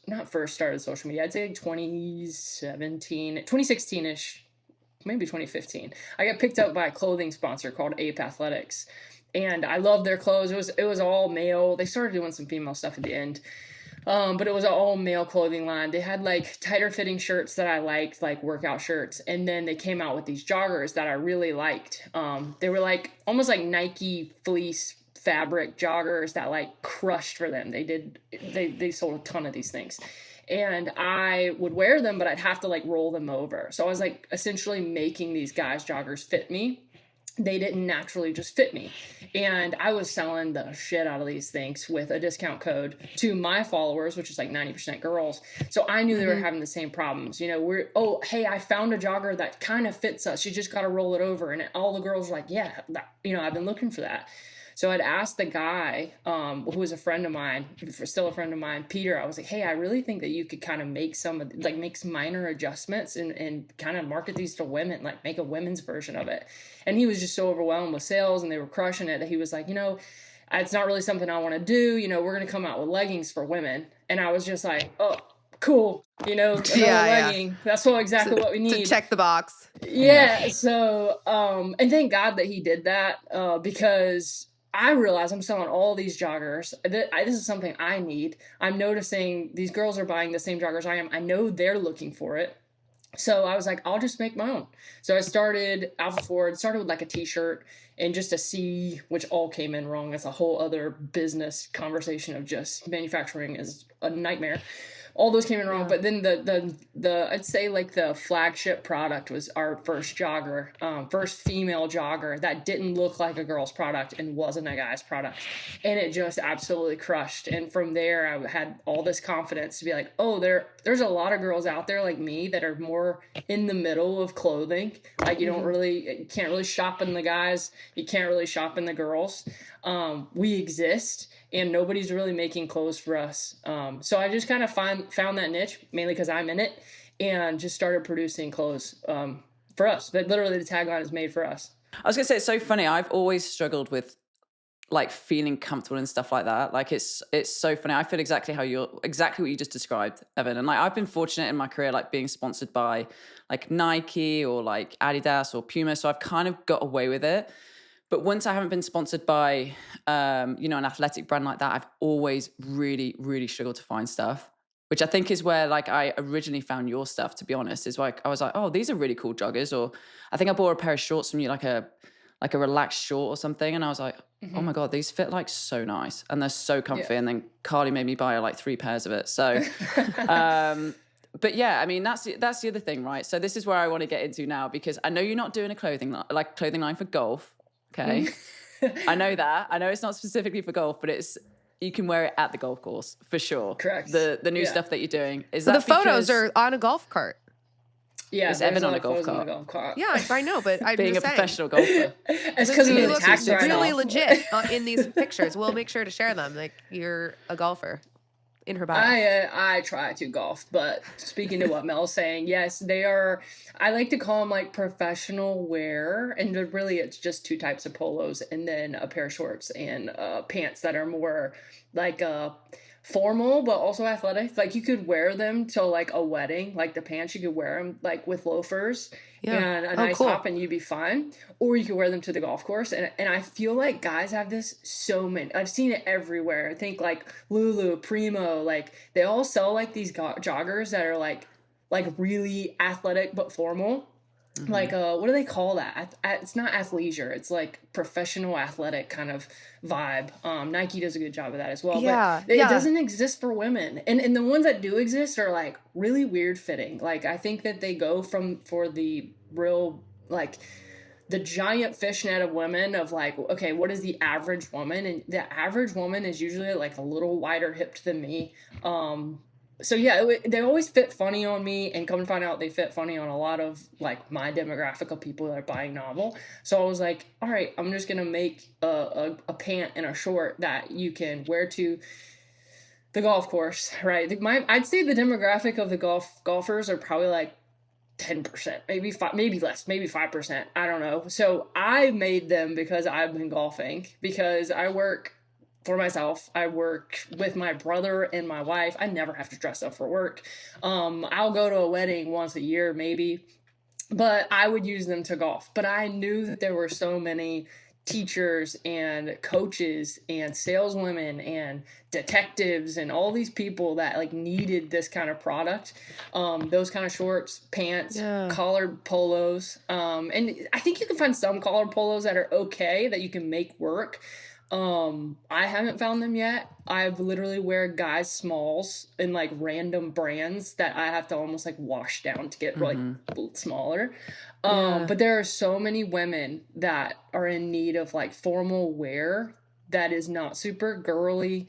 not first started social media, I'd say like 2016-ish, maybe 2015. I got picked up by a clothing sponsor called Ape Athletics. And I loved their clothes. It was all male. They started doing some female stuff at the end. But it was an all male clothing line. They had like tighter fitting shirts that I liked, like workout shirts. And then they came out with these joggers that I really liked. They were like almost like Nike fleece fabric joggers that like crushed for them. They sold a ton of these things. And I would wear them, but I'd have to like roll them over. So I was like essentially making these guys' joggers fit me. They didn't naturally just fit me. And I was selling the shit out of these things with a discount code to my followers, which is like 90% girls. So I knew they were having the same problems. Hey, I found a jogger that kind of fits us. You just got to roll it over. And all the girls were like, yeah, I've been looking for that. So I'd asked the guy, who was a friend of mine, still a friend of mine, Peter, I was like, hey, I really think that you could kind of make some minor adjustments and kind of market these to women, like make a women's version of it. And he was just so overwhelmed with sales and they were crushing it that he was like, it's not really something I want to do. We're going to come out with leggings for women. And I was just like, oh, cool. Another legging. That's exactly what we need. To check the box. Yeah. So, and thank God that he did that because I realize I'm selling all these joggers. This is something I need. I'm noticing these girls are buying the same joggers I am. I know they're looking for it. So I was like, I'll just make my own. So I started Alpha Forward, started with like a t-shirt and just a C, which all came in wrong. That's a whole other business conversation of just manufacturing is a nightmare. All those came in wrong, but then the I'd say like the flagship product was our first jogger, first female jogger that didn't look like a girl's product and wasn't a guy's product, and it just absolutely crushed. And from there, I had all this confidence to be like, oh, there's a lot of girls out there like me that are more in the middle of clothing. Like you can't really shop in the guys, you can't really shop in the girls. We exist. and nobody's really making clothes for us. So I just kind of found that niche, mainly because I'm in it, and just started producing clothes for us. But literally the tagline is made for us. I was gonna say, it's so funny. I've always struggled with like feeling comfortable and stuff like that. Like it's so funny. I feel exactly what you just described, Evan. And like I've been fortunate in my career, like being sponsored by like Nike or like Adidas or Puma. So I've kind of got away with it. But once I haven't been sponsored by, an athletic brand like that, I've always really, really struggled to find stuff, which I think is where like I originally found your stuff, to be honest, is like, I was like, oh, these are really cool joggers. Or I think I bought a pair of shorts from you, like a relaxed short or something. And I was like, oh my God, these fit like so nice. And they're so comfy. And then Carly made me buy like 3 pairs of it. So, but yeah, I mean, that's the other thing, right? So this is where I want to get into now, because I know you're not doing a clothing line for golf. Okay. I know that. I know it's not specifically for golf, but you can wear it at the golf course for sure. Correct. The new stuff that you're doing. Is So that the photos are on a golf cart. Yeah, Is Evan on a golf cart? Yeah, I know, but I'm being just a saying. professional golfer. It's because You of the look tax write-off. really legit in these pictures. We'll make sure to share them. Like you're a golfer in her bio. I try to golf, but speaking to what Mel's saying, yes, they are. I like to call them like professional wear, and really it's just 2 types of polos and then a pair of shorts and pants that are more like formal but also athletic. Like you could wear them to like a wedding, like the pants you could wear them like with loafers and a nice top and you'd be fine, or you could wear them to the golf course. And I feel like guys have this so many. I've seen it everywhere. I think like Lulu, Primo, like they all sell like these joggers that are like really athletic but formal. Like what do they call that? It's not athleisure, it's like professional athletic kind of vibe. Nike does a good job of that as well. But it doesn't exist for women, and the ones that do exist are like really weird fitting. Like I think that they go for the real like the giant fishnet of women of like, okay, what is the average woman? And the average woman is usually like a little wider hipped than me. So yeah, they always fit funny on me, and come to find out they fit funny on a lot of like my demographic of people that are buying novel. So I was like, all right, I'm just gonna make a pant and a short that you can wear to the golf course, right? I'd say the demographic of the golfers are probably like 10%, maybe 5, maybe less, maybe 5%. I don't know. So I made them because I've been golfing, because I work for myself. I work with my brother and my wife. I never have to dress up for work. I'll go to a wedding once a year, maybe, but I would use them to golf. But I knew that there were so many teachers and coaches and saleswomen and detectives and all these people that like needed this kind of product, those kind of shorts, pants, collared polos. And I think you can find some collared polos that are okay, that you can make work. I haven't found them yet. I've literally wear guys smalls in like random brands that I have to almost like wash down to get like smaller. But there are so many women that are in need of like formal wear that is not super girly,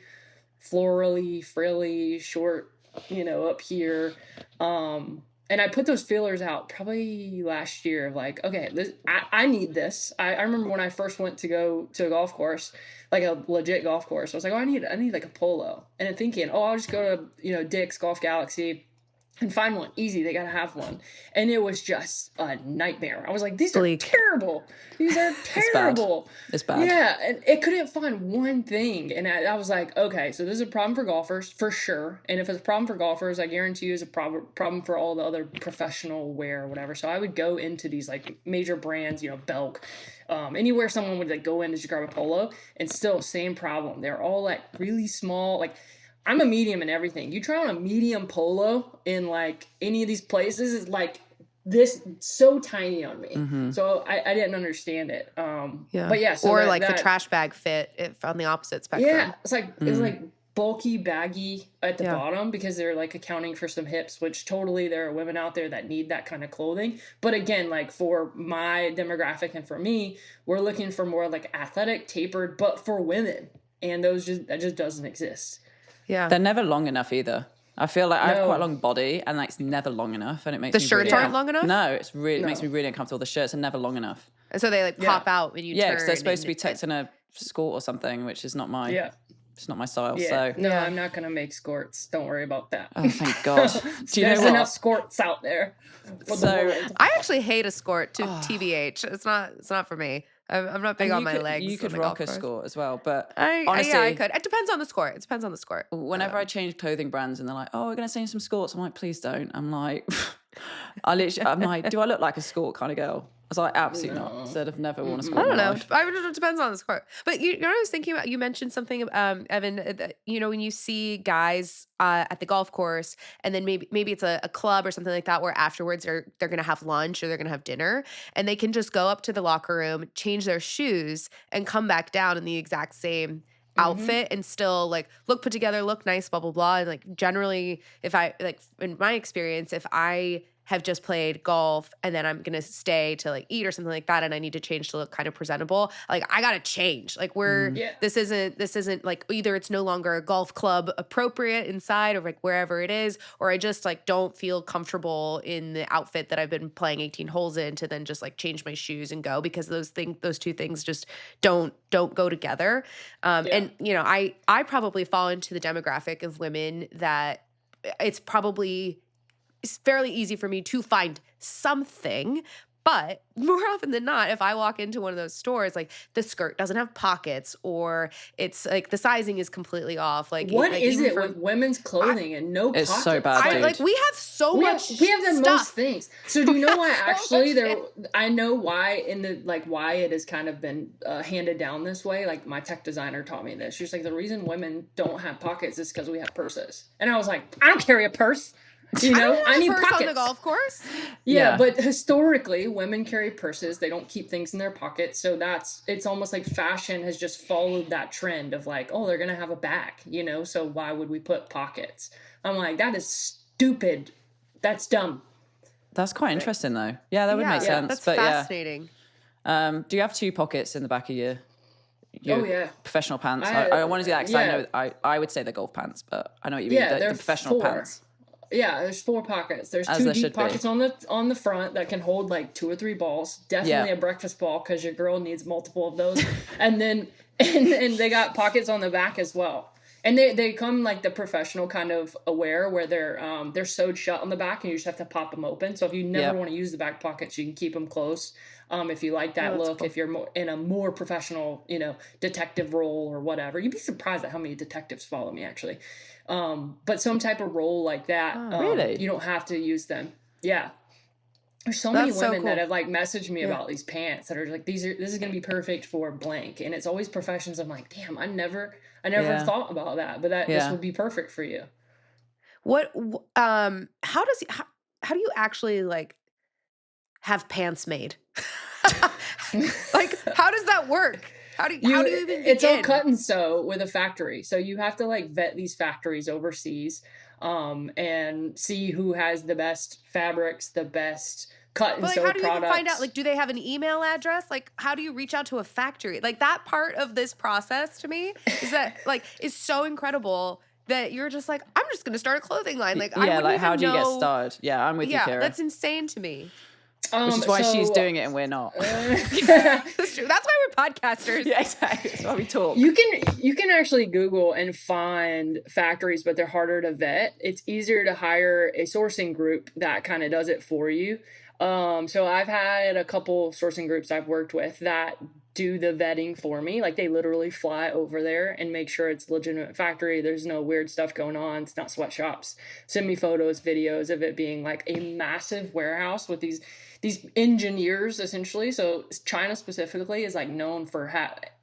florally, frilly, short, up here. And I put those feelers out probably last year of like, okay, I need this. I remember when I first went to go to a golf course, like a legit golf course, I was like, oh, I need like a polo. And I'm thinking, oh, I'll just go to, Dick's Golf Galaxy and find one. Easy, they gotta have one. And it was just a nightmare. I was like, these are terrible. These are terrible. It's bad. Yeah, and it couldn't find one thing. And I was like, okay, so this is a problem for golfers, for sure. And if it's a problem for golfers, I guarantee you it's a problem for all the other professional wear or whatever. So I would go into these like major brands, Belk, anywhere someone would like go in to just grab a polo, and still same problem. They're all like really small, like I'm a medium in everything. You try on a medium polo in like any of these places, it's like this so tiny on me. So I didn't understand it. But yeah. So or like the trash bag fit on the opposite spectrum. Yeah. It's like, it's like bulky, baggy at the bottom, because they're like accounting for some hips, which totally there are women out there that need that kind of clothing. But again, like for my demographic and for me, we're looking for more like athletic, tapered, but for women. And that just doesn't exist. Yeah. They're never long enough either. I feel like I have quite a long body, and like it's never long enough, and it makes the me shirts really aren't long enough. No, it makes me really uncomfortable. The shirts are never long enough. And so they like pop out when you turn. Yeah, because they're supposed to be tucked in a skirt or something, which is not my It's not my style. Yeah. So No, I'm not going to make skorts. Don't worry about that. oh, thank God. Do you know There's what? enough skorts out there for the So- world. I actually hate a skort to TBH. It's not for me. I'm not big And on my legs. You on could the rock golf a course. skort as well, but Yeah, I honestly, could. It depends on the skort. It depends on the skort. whenever I change clothing brands and they're like, "Oh, we're going to send you some skorts," I'm like, "Please don't." I'm like, I'm like, "Do I look like a skort kind of girl?" I was like, "Absolutely not." Said I've never worn a skort. I in don't my know. life. It depends on the sport. But you know what I was thinking about? You mentioned something, Evan, that, when you see guys at the golf course, and then maybe it's a club or something like that, where afterwards they're going to have lunch or they're going to have dinner, and they can just go up to the locker room, change their shoes, and come back down in the exact same outfit and still like look put together, look nice, blah blah blah. And like generally, if I like in my experience, if I have just played golf and then I'm gonna stay to like eat or something like that, and I need to change to look kind of presentable, like I gotta change. Like Yeah. this isn't like either it's no longer a golf club appropriate inside or like wherever it is, or I just like don't feel comfortable in the outfit that I've been playing 18 holes in to then just like change my shoes and go, because those two things just don't go together. And I probably fall into the demographic of women that it's fairly easy for me to find something. But more often than not, if I walk into one of those stores, like the skirt doesn't have pockets, or it's like the sizing is completely off. Like What like, is even it with women's clothing and no It's pockets? so bad, dude. like we have so much We have the stuff. most things. So do you know why So actually much I know why why it has kind of been handed down this way. Like my tech designer taught me this. She was like, the reason women don't have pockets is because we have purses. And I was like, I don't carry a purse. I need purse pockets on the golf course. Yeah, Yeah. but historically, women carry purses. They don't keep things in their pockets. So it's almost like fashion has just followed that trend of like, oh, they're going to have a bag, so why would we put pockets? I'm like, that is stupid. That's dumb. That's quite interesting, though. Yeah, that would make sense. That's but fascinating. Do you have two pockets in the back of your Oh, yeah. professional pants? I- I want to do that because yeah. I know I would say they're golf pants, but I know what you mean. Yeah, the they're professional 4. pants. Yeah, there's 4 pockets. There's As 2 there deep should be. pockets on the front that can hold like 2 or 3 balls. Definitely Yeah. a breakfast ball because your girl needs multiple of those. and then and they got pockets on the back as well. And they come like the professional kind of aware where they're sewed shut on the back and you just have to pop them open. So if you never Yep. want to use the back pockets, you can keep them close. If you like that that's look, cool. if you're in a more professional, detective role or whatever, you'd be surprised at how many detectives follow me actually. But some type of role like that, really? you don't have to use them. Yeah. There's so many That's so women that cool. have like messaged me about these pants that are like, this is going to be perfect for blank. And it's always professions. I'm like, damn, I never Yeah. thought about that, but this Yeah. would be perfect for you. How do you actually like have pants made? Like, how does that work? How do you even begin? It's all cut and sew with a factory. So you have to like vet these factories overseas, and see who has the best fabrics, the best cut and But like, sew how do you products. even find out? Like, do they have an email address? Like, how do you reach out to a factory? Like, that part of this process to me is so incredible that you're just like, I'm just going to start a clothing line. Like, I Yeah, wouldn't like even how do you get know- started? Yeah, I'm with you, Yeah, Kira. that's insane to me. Which is why she's doing it and we're not. That's true. That's why we're podcasters. Yeah, exactly. That's why we talk. You can actually Google and find factories, but they're harder to vet. It's easier to hire a sourcing group that kind of does it for you. So I've had a couple sourcing groups I've worked with that do the vetting for me. Like they literally fly over there and make sure it's a legitimate factory. There's no weird stuff going on. It's not sweatshops. Send me photos, videos of it being like a massive warehouse with these engineers essentially. So China specifically is like known for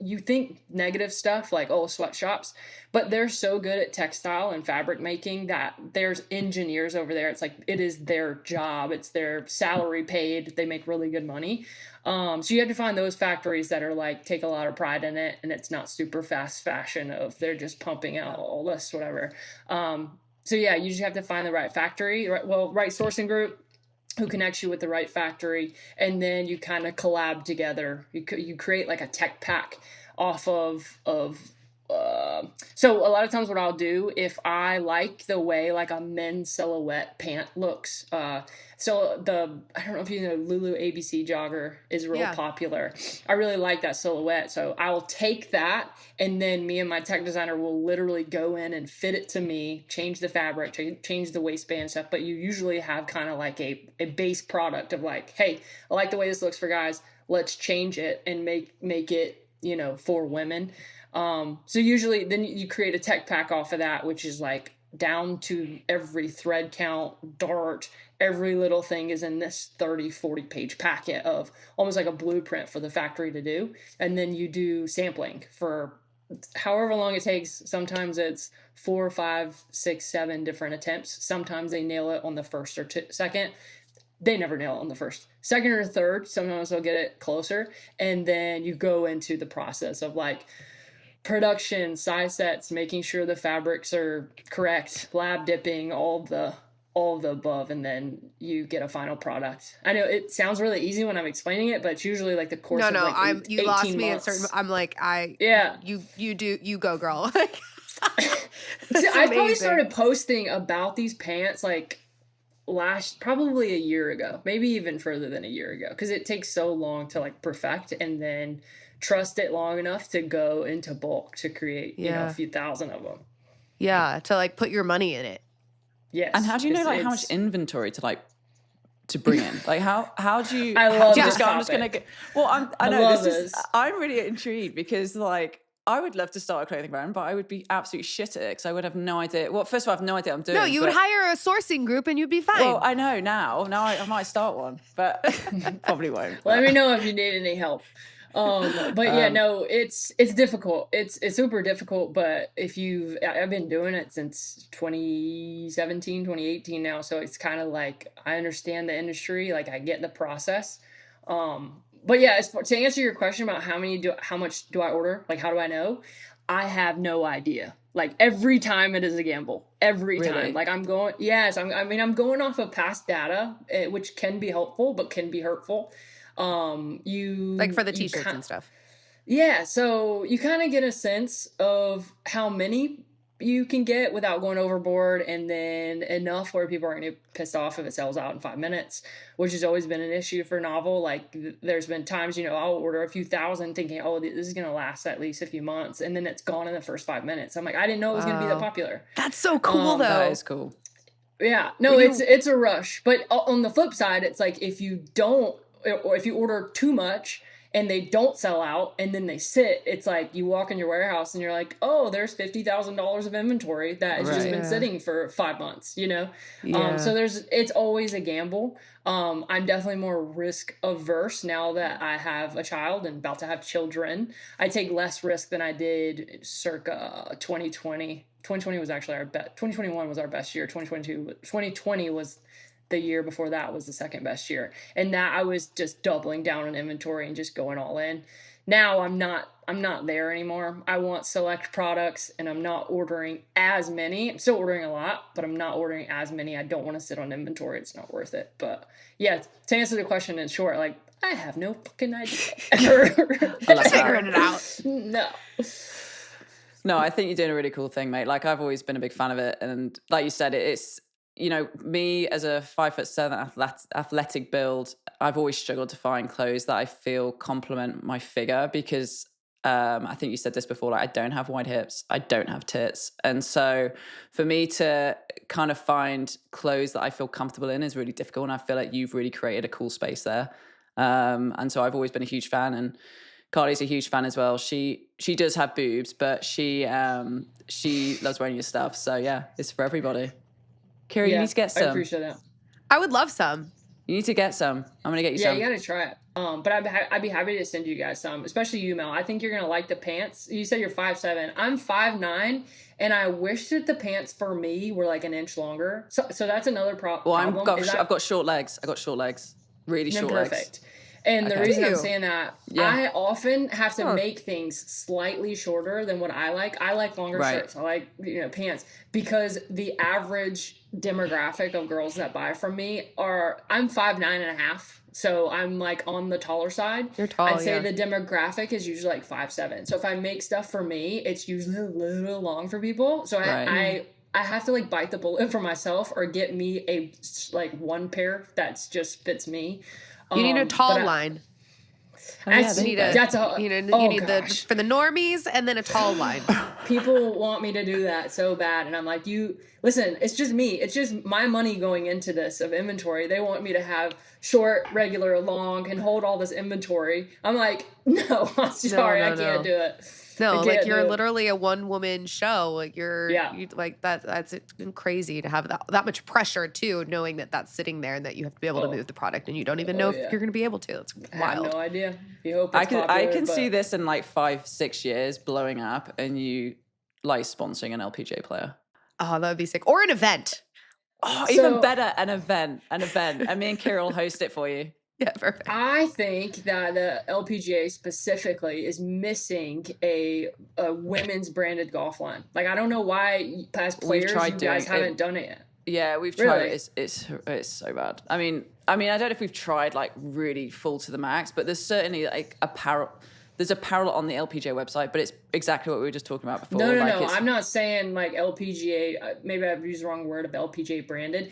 you think negative stuff like, oh, sweatshops, but they're so good at textile and fabric making that there's engineers over there. It's like, it is their job. It's their salary paid. They make really good money. So you have to find those factories that are like, take a lot of pride in it. And it's not super fast fashion of they're just pumping out all this, whatever. So yeah, you just have to find the right factory, right sourcing group who connects you with the right factory, and then you kind of collab together. You create like a tech pack off of So a lot of times what I'll do if I like the way like a men's silhouette pant looks, so I don't know if you know Lulu ABC jogger is real Yeah. popular. I really like that silhouette. So I'll take that and then me and my tech designer will literally go in and fit it to me, change the fabric, change the waistband stuff. But you usually have kind of like a base product of like, hey, I like the way this looks for guys. Let's change it and make it, for women. So usually then you create a tech pack off of that, which is like down to every thread count, dart, every little thing is in this 30, 40 page packet of almost like a blueprint for the factory to do. And then you do sampling for however long it takes. Sometimes it's 4, 5, 6, 7 different attempts. Sometimes they nail it on the first or second. They never nail it on the first, second or third. Sometimes they'll get it closer. And then you go into the process of like production, size sets, making sure the fabrics are correct, lab dipping, all of the above, and then you get a final product. I know it sounds really easy when I'm explaining it, but it's usually like the course of like you lost 18 me months. at certain. I'm like, you go, girl. See, I probably started posting about these pants like probably a year ago, maybe even further than a year ago, because it takes so long to like perfect and then trust it long enough to go into bulk to create a few thousand of them. Yeah, to like put your money in it. Yes. And how do you know like how much inventory to bring in? Like how do you? I love do you this just go, I'm just gonna topic. go. Well, I know love this is. this. I'm really intrigued because like I would love to start a clothing brand, but I would be absolutely shit at it because I would have no idea. Well, first of all, I have no idea what I'm doing. No, you would hire a sourcing group and you'd be fine. Well, I know now. Now I might start one, but probably won't. Let me know if you need any help. But yeah, no, it's difficult. It's super difficult. But I've been doing it since 2017, 2018 now. So it's kind of like, I understand the industry. Like I get the process. But yeah, to answer your question about how much do I order? Like, how do I know? I have no idea. Like every time it is a gamble. Every time. Like I'm going going off of past data, which can be helpful, but can be hurtful. Like for the t-shirts and stuff. Yeah. So you kind of get a sense of how many you can get without going overboard, and then enough where people aren't going to get pissed off if it sells out in 5 minutes, which has always been an issue for Novel. Like there's been times, I'll order a few thousand thinking, oh, this is going to last at least a few months. And then it's gone in the first 5 minutes. I'm like, I didn't know it was going to be that popular. That's so cool though. That is cool. Yeah. No, it's a rush. But on the flip side, it's like if you order too much and they don't sell out and then they sit, it's like you walk in your warehouse and you're like, oh, there's $50,000 of inventory that has just been sitting for 5 months, So it's always a gamble. I'm definitely more risk averse now that I have a child and about to have children. I take less risk than I did circa 2020. 2020 was actually 2021 was our best year. 2020 was the year before that was the second best year. And that I was just doubling down on inventory and just going all in. Now I'm not there anymore. I want select products and I'm not ordering as many. I'm still ordering a lot, but I'm not ordering as many. I don't want to sit on inventory. It's not worth it. But yeah, to answer the question in short, like I have no fucking idea. Just figuring it out. No, I think you're doing a really cool thing, mate. Like I've always been a big fan of it. And like you said, it's, me as a 5'7" athletic build, I've always struggled to find clothes that I feel complement my figure because I think you said this before, like I don't have wide hips, I don't have tits. And so for me to kind of find clothes that I feel comfortable in is really difficult. And I feel like you've really created a cool space there. And so I've always been a huge fan, and Carly's a huge fan as well. She does have boobs, but she loves wearing your stuff. So yeah, it's for everybody. Kira, you need to get some. I appreciate that. I would love some. You need to get some. I'm going to get you some. Yeah, you got to try it. But I'd be happy to send you guys some, especially you, Mel. I think you're going to like the pants. You said you're 5'7". I'm 5'9", and I wish that the pants for me were like an inch longer. So that's another problem. Well, I've got short legs. I got short legs. Really short legs. Perfect. And the Okay. reason Do I'm you? saying that, Yeah. I often have to Huh. make things slightly shorter than what I like. I like longer Right. shirts. I like, pants, because the average demographic of girls that buy from me I'm 5'9.5". So I'm like on the taller side. You're tall, I'd say yeah. the demographic is usually like 5'7". So if I make stuff for me, it's usually a little long for people. So Right. I have to like bite the bullet for myself or get me a like one pair that's just fits me. You need a tall but line. Oh, yeah, that's, there You you need go. a that's a, you oh need gosh. for the normies and then a tall line. People want me to do that so bad, and I'm like, you listen, it's just me. It's just my money going into this of inventory. They want me to have short, regular, long, and hold all this inventory. I'm like, no, I'm sorry, I can't do it. No, I like can't you're do it. literally a one woman show. Like Yeah. you like that's crazy to have that much pressure too, knowing that that's sitting there and that you have to be able to Oh. move the product and you don't even know yeah. if you're going to be able to. It's I have wild. no idea. You hope I it's can popular, see but- this in like 5-6 years blowing up, and you like sponsoring an LPGA player. Oh, that would be sick. Or an event. Oh, So- even better, an event, and me and Kira will host it for you. Yeah, perfect. I think that the LPGA specifically is missing a women's branded golf line. Like, I don't know why as players tried you guys doing it. haven't done it yet. Yeah, we've tried Really? it. It's so bad. I mean, I don't know if we've tried like really full to the max, but there's certainly like apparel. There's apparel on the LPGA website, but it's exactly what we were just talking about before. No, like I'm not saying like LPGA. Maybe I've used the wrong word of LPGA branded.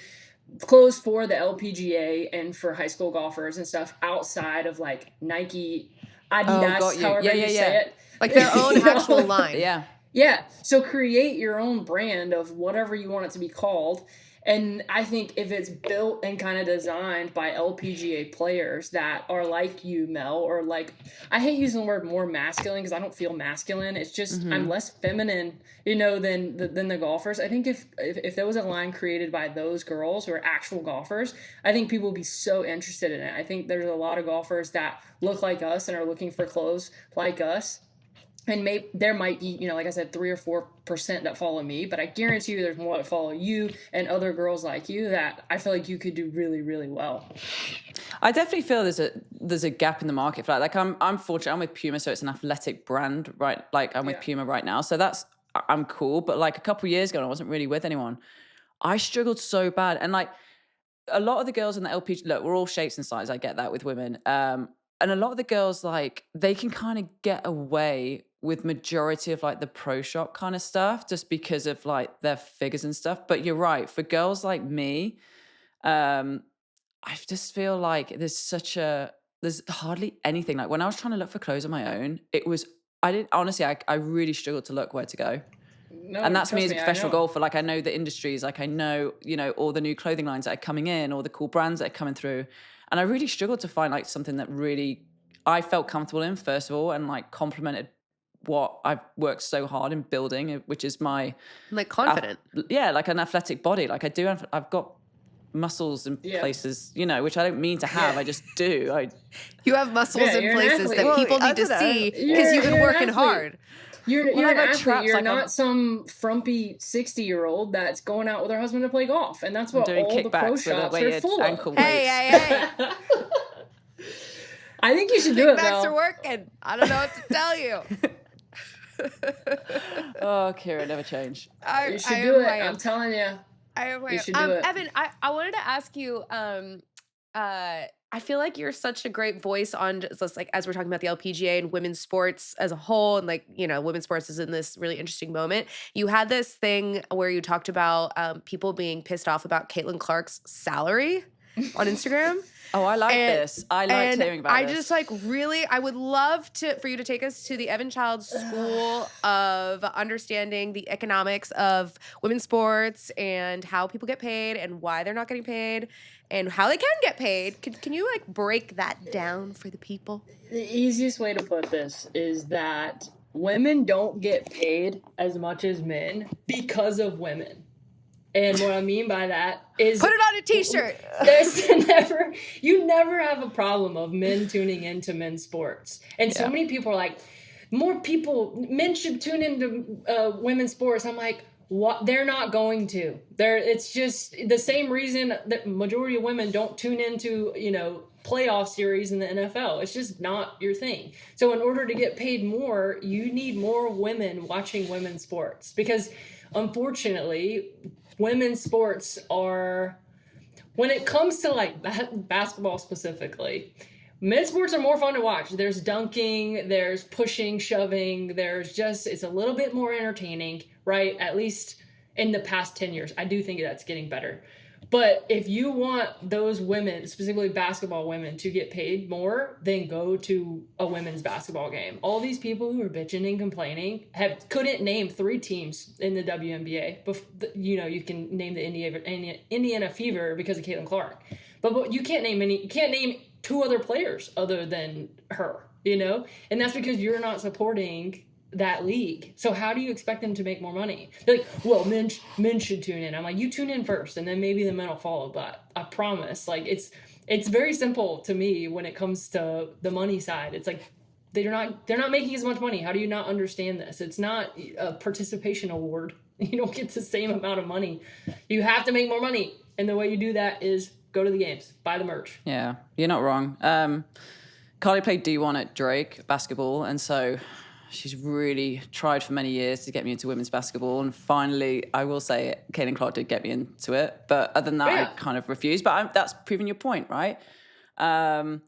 Clothes for the LPGA and for high school golfers and stuff outside of like Nike, Adidas, got you. however Yeah, you yeah, say yeah. it. Like their own You know? actual line. Yeah. Yeah. So create your own brand of whatever you want it to be called. And I think if it's built and kind of designed by LPGA players that are like you, Mel, or like, I hate using the word more masculine because I don't feel masculine. It's just, I'm less feminine, than the golfers. I think if there was a line created by those girls who are actual golfers, I think people would be so interested in it. I think there's a lot of golfers that look like us and are looking for clothes like us. And there might be, like I said, 3 or 4% that follow me, but I guarantee you there's more that follow you and other girls like you that I feel like you could do really, really well. I definitely feel there's a gap in the market for that. Like I'm fortunate. I'm with Puma, so it's an athletic brand, right? Like I'm with Puma right now, so I'm cool. But like a couple years ago, I wasn't really with anyone. I struggled so bad, and like a lot of the girls in the LPG, look, we're all shapes and sizes. I get that with women, and a lot of the girls like they can kind of get away with majority of like the pro shop kind of stuff just because of like their figures and stuff. But you're right, for girls like me, I just feel like there's hardly anything. Like when I was trying to look for clothes on my own, I really struggled to look where to go. No, And that's me trust as a I professional know. golfer. Like I know the industries, like I know, all the new clothing lines that are coming in, all the cool brands that are coming through. And I really struggled to find like something that really I felt comfortable in, first of all, and like complemented what I've worked so hard in building, which is my Like confident. like an athletic body. Like I've got muscles in places, which I don't mean to have. I just do. You have muscles Yeah, in you're an places athlete. that Well, people I need to don't know. see because You're- you've been you're an working athlete. hard. You're I an got athlete. traps, You're like, not I'm- some frumpy 60-year-old that's going out with her husband to play golf. And that's what doing all the pro kickbacks with shops are weighted full ankle of. weights. Hey. I think you should do it, Kickbacks are Mel. working. I don't know what to tell you. Oh, Kira, never change. You should do it. I'm telling you. You should do it. Evan, I wanted to ask you, I feel like you're such a great voice on just like, as we're talking about the LPGA and women's sports as a whole, and like, women's sports is in this really interesting moment. You had this thing where you talked about people being pissed off about Caitlin Clark's salary on Instagram. Oh, I like this. I liked hearing about I this. just like really, I would love for you to take us to the Evan Childs School of understanding the economics of women's sports and how people get paid and why they're not getting paid and how they can get paid. Can you like break that down for the people? The easiest way to put this is that women don't get paid as much as men because of women. And what I mean by that is Put it on a t-shirt. you never have a problem of men tuning into men's sports. And so many people are like, men should tune into women's sports. I'm like, What they're not going to. It's just the same reason that majority of women don't tune into, playoff series in the NFL. It's just not your thing. So in order to get paid more, you need more women watching women's sports, because unfortunately, women's sports are, when it comes to like basketball specifically, men's sports are more fun to watch. There's dunking, there's pushing, shoving, it's a little bit more entertaining, right? At least in the past 10 years. I do think that's getting better. But if you want those women, specifically basketball women, to get paid more, then go to a women's basketball game. All these people who are bitching and complaining couldn't name 3 teams in the WNBA. But you can name the Indiana Fever because of Caitlin Clark. But you can't name 2 other players other than her, and that's because you're not supporting that league. So how do you expect them to make more money? They're like, well, men should tune in. I'm like, you tune in first, and then maybe the men will follow. But I promise, like, it's very simple to me when it comes to the money side. It's like they're not making as much money. How do you not understand this? It's not a participation award. You don't get the same amount of money. You have to make more money, and the way you do that is go to the games, buy the merch. Yeah, you're not wrong. Carly played D1 at Drake basketball, and so she's really tried for many years to get me into women's basketball. And finally, I will say, Caitlin Clark did get me into it. But other than that, I kind of refused. But that's proving your point, right? But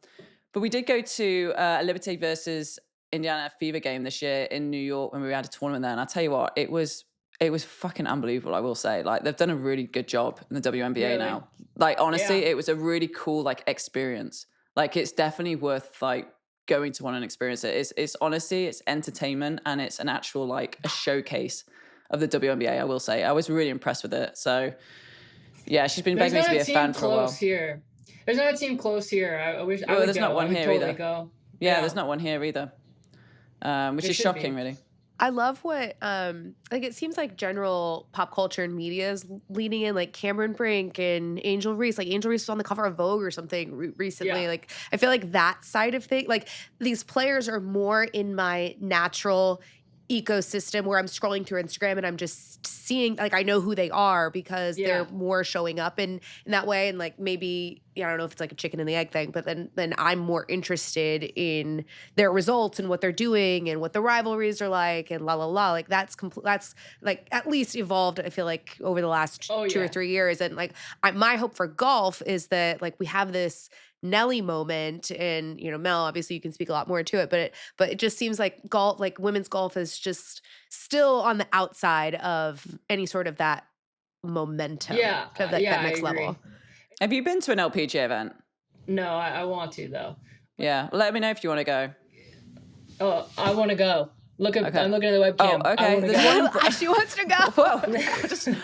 we did go to a Liberty versus Indiana Fever game this year in New York when we had a tournament there. And I'll tell you what, it was fucking unbelievable, I will say. Like, they've done a really good job in the WNBA now. Like, honestly, it was a really cool, like, experience. Like, it's definitely worth, like, going to one and experience it. It's honestly, it's entertainment, and it's an actual, like, a showcase of the WNBA, I will say. I was really impressed with it. So, yeah, she's been begging me to be a fan for a while. Here. There's not a team close here. I wish I would there's go. not one here totally either. Go. Yeah, there's not one here either, which is shocking, really. I love what like it seems like general pop culture and media is leaning in, like Cameron Brink and Angel Reese. Like Angel Reese was on the cover of Vogue or something recently. Yeah. Like I feel like that side of things, like these players are more in my natural ecosystem where I'm scrolling through Instagram and I'm just seeing, like, I know who they are because they're more showing up in that way. And like maybe, I don't know if it's like a chicken and the egg thing, but then I'm more interested in their results and what they're doing and what the rivalries are like and la la la. Like that's like at least evolved, I feel like, over the last 2 or 3 years. And like my hope for golf is that like we have this Nelly moment, and Mel, obviously you can speak a lot more to it, but it just seems like golf, like women's golf, is just still on the outside of any sort of that momentum, of that next level. Have you been to an LPGA event? No, I want to though. Yeah, let me know if you want to go. Oh, I want to go. I'm looking at the webcam. Oh, okay. There's one. She wants to go. Whoa.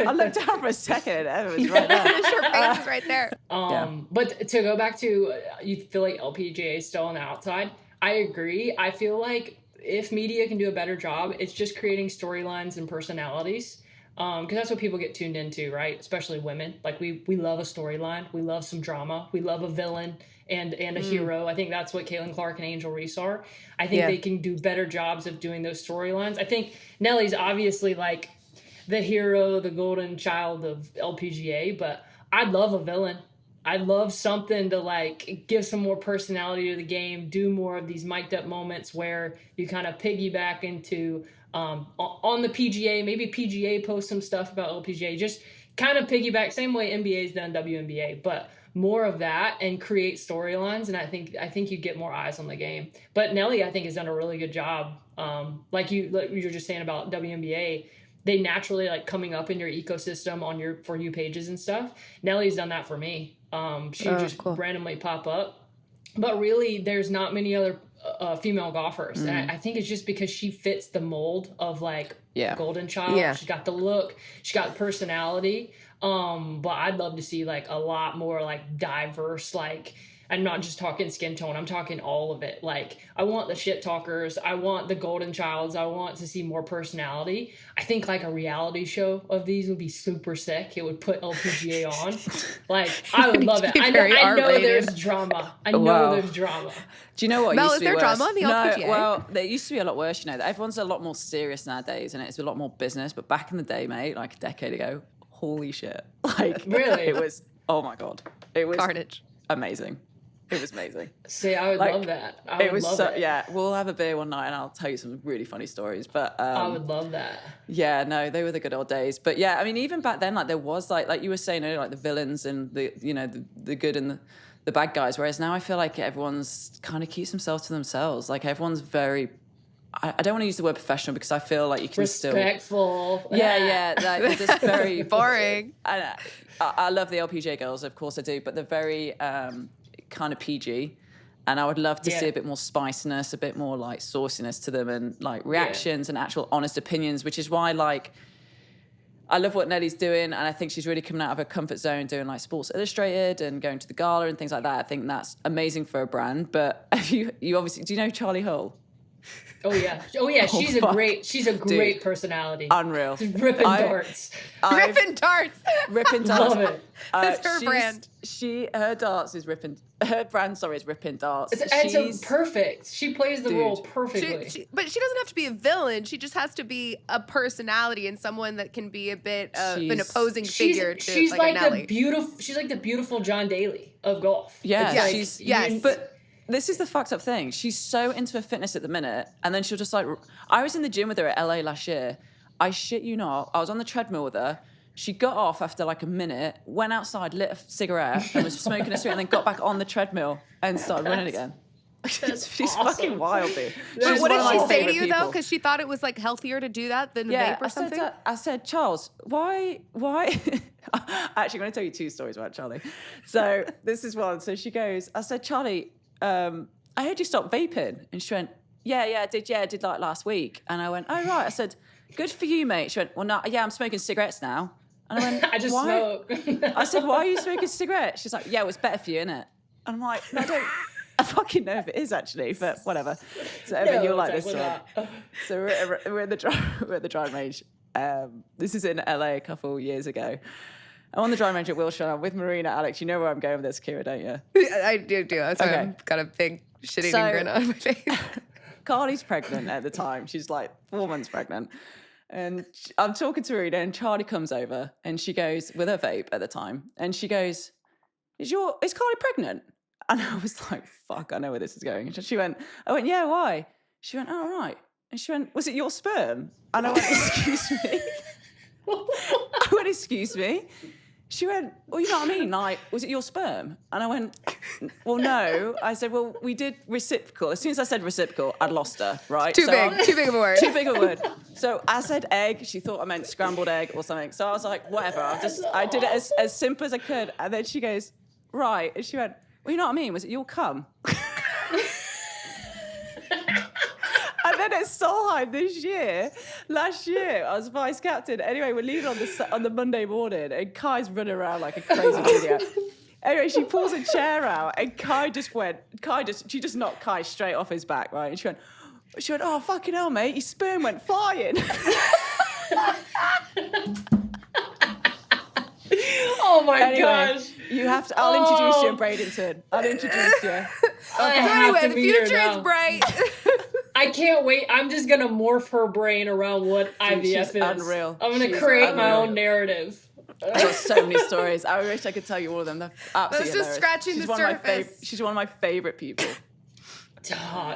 I looked down for a second. It was right there. Her face is right there. But to go back to, you feel like LPGA is still on the outside. I agree. I feel like if media can do a better job, it's just creating storylines and personalities. Because that's what people get tuned into, right? Especially women. Like we love a storyline. We love some drama. We love a villain and a hero. I think that's what Caitlin Clark and Angel Reese are. I think they can do better jobs of doing those storylines. I think Nelly's obviously like the hero, the golden child of LPGA, but I'd love a villain. I'd love something to like give some more personality to the game, do more of these mic'd up moments where you kind of piggyback into on the PGA, maybe PGA post some stuff about LPGA, just kind of piggyback, same way NBA's done WNBA, but more of that and create storylines. And I think you get more eyes on the game. But Nelly, I think, has done a really good job. Like you were just saying about WNBA, they naturally like coming up in your ecosystem on your For You pages and stuff. Nelly's done that for me. She randomly pop up, but really there's not many other female golfers. And I think it's just because she fits the mold of like golden child. Yeah. She's got the look, she's got personality. But I'd love to see like a lot more like diverse, like, I'm not just talking skin tone, I'm talking all of it. Like, I want the shit talkers, I want the golden childs, I want to see more personality. I think like a reality show of these would be super sick. It would put LPGA on. Like, I would love it. Be I very know R-rated. there's drama. I know Wow. there's drama. Do you know what Mel, used is to be there worse? drama on the LPGA? No, well, there used to be a lot worse, you know. Everyone's a lot more serious nowadays and it's a lot more business. But back in the day, mate, like a decade ago, holy shit. Like, Really? it was, oh my God. It was Carnage. amazing. It was amazing. See, I would Like, love that. I It would was love so, it. yeah, we'll have a beer one night and I'll tell you some really funny stories. But I would love that. yeah, no, they were the good old days. But yeah, I mean, even back then, like there was like you were saying earlier, like the villains and the, you know, the good and the bad guys. Whereas now I feel like everyone's kind of keeps themselves to themselves. Like everyone's very, I don't want to use the word professional because I feel like you can Respectful. yeah, like they're just very Boring. I love the LPGA girls, of course I do, but they're very kind of PG. And I would love to see a bit more spiciness, a bit more like sauciness to them and like reactions and actual honest opinions, which is why like I love what Nellie's doing. And I think she's really coming out of her comfort zone doing like Sports Illustrated and going to the gala and things like that. I think that's amazing for a brand. But have you obviously, do you know Charlie Hull? Oh yeah. She's fuck. a great personality. Unreal. She's ripping darts. Ripping darts. Ripping darts. Love it. That's her brand. Her darts is ripping. Her brand, sorry, is ripping darts. It's perfect. She plays the role perfectly. But she doesn't have to be a villain. She just has to be a personality and someone that can be a bit of an opposing figure to she's like a Nelly. She's like the beautiful John Daly of golf. Yeah, It's like, yes. But this is the fucked up thing. She's so into her fitness at the minute, and then she'll just like. I was in the gym with her at LA last year. I shit you not. I was on the treadmill with her. She got off after like a minute, went outside, lit a cigarette, and was smoking a cigarette, and then got back on the treadmill and started running again. She's awesome. fucking wild, dude. But She's what one did of she my say to favourite you though? people. Because she thought it was like healthier to do that than vape or something. I said, Charles, why? Actually, I'm going to tell you two stories about Charlie. So this is one. So she goes, I said, Charlie, I heard you stopped vaping. And she went, yeah, I did like last week. And I went, oh, right. I said, good for you, mate. She went, well, no, yeah, I'm smoking cigarettes now. And I went, I just why? smoke. I said, why are you smoking cigarettes? She's like, yeah, it was better for you, innit? And I'm like, I fucking know if it is actually, but whatever. So Evan, you'll like this one. So we're at the driving range. This is in LA a couple years ago. I'm on the driving range at Wilshire. I'm with Marina, Alex. You know where I'm going with this, Kira, don't you? I do. That's why I've got a big shit-eating grin on my face. Carly's pregnant at the time. She's like 4 months pregnant. And I'm talking to Marina and Charlie comes over and she goes, with her vape at the time, and she goes, is Carly pregnant? And I was like, fuck, I know where this is going. And I went, yeah, why? She went, oh, right. And she went, was it your sperm? And I went, excuse me? I went, excuse me? She went, well, you know what I mean? Like, was it your sperm? And I went, well, no. I said, well, we did reciprocal. As soon as I said reciprocal, I'd lost her, right? Too big of a word. Too big a word. So I said egg. She thought I meant scrambled egg or something. So I was like, whatever. I did it as simple as I could. And then she goes, right. And she went, well, you know what I mean? Was it your cum? And then at Solheim last year, I was vice captain. Anyway, we're leaving on the Monday morning, and Kai's running around like a crazy idiot. Anyway, she pulls a chair out, and she just knocked Kai straight off his back, right? And she went, oh, fucking hell, mate, your sperm went flying. Oh my gosh. You have to, I'll introduce you in Bradenton. I'll introduce you. So anyway, the future is bright. I can't wait. I'm just going to morph her brain around what IVF is. Unreal. I'm going to create my own narrative. I've got so many stories. I wish I could tell you all of them. They're absolutely That's just hilarious. scratching the surface. She's one of my favorite people.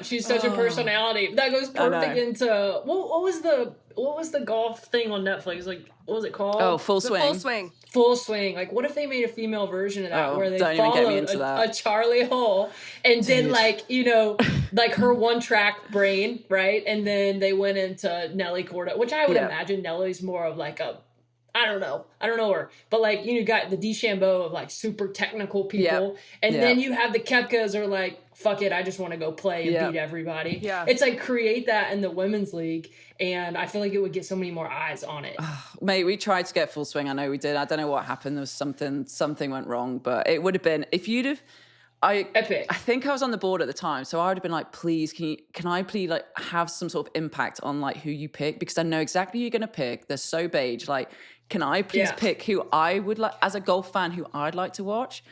She's such a personality. That goes perfect into what was the golf thing on Netflix? Like, what was it called? Oh, Full Swing. Full Swing. Full Swing. Like, what if they made a female version of that where they don't even get me followed into that. a Charlie Hull and did like, like her one track brain, right? And then they went into Nelly Corda, which I would imagine Nelly's more of like a, I don't know her, but like, you got the DeChambeau of like super technical people. And then you have the Koepkas are like, fuck it, I just want to go play and beat everybody. Yeah. It's like create that in the women's league, and I feel like it would get so many more eyes on it. Mate, we tried to get Full Swing. I know we did. I don't know what happened. There was something went wrong, but it would have been, if you'd have, Epic. I think I was on the board at the time, so I would have been like, please, can I please like have some sort of impact on like who you pick, because I know exactly who you're gonna pick. They're so beige. Like, can I please pick who I would like as a golf fan, who I'd like to watch?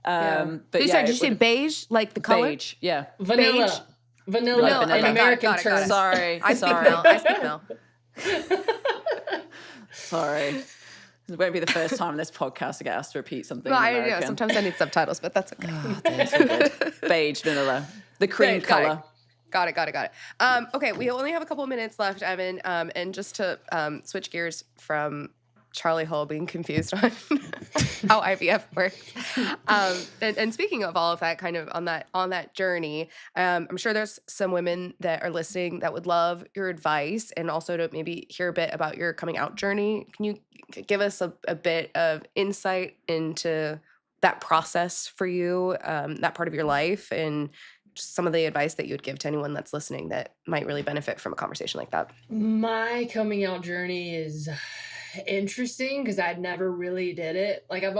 But Did you say beige, like the color? beige? Yeah, Vanilla. Beige? Vanilla. Like An vanilla. American Got it. term. Sorry, I speak Mel. sorry. It won't be the first time in this podcast to get asked to repeat something. Well, American. sometimes I need subtitles, but that's okay. Oh, they're so good. Beige vanilla, the cream Got color. Got it. Okay, we only have a couple of minutes left, Evan. And just to switch gears from Charlie Hull being confused on how IVF works. And speaking of all of that, kind of on that journey, I'm sure there's some women that are listening that would love your advice, and also to maybe hear a bit about your coming out journey. Can you give us a bit of insight into that process for you, that part of your life, and just some of the advice that you would give to anyone that's listening that might really benefit from a conversation like that? My coming out journey is interesting because I never really did it. Like I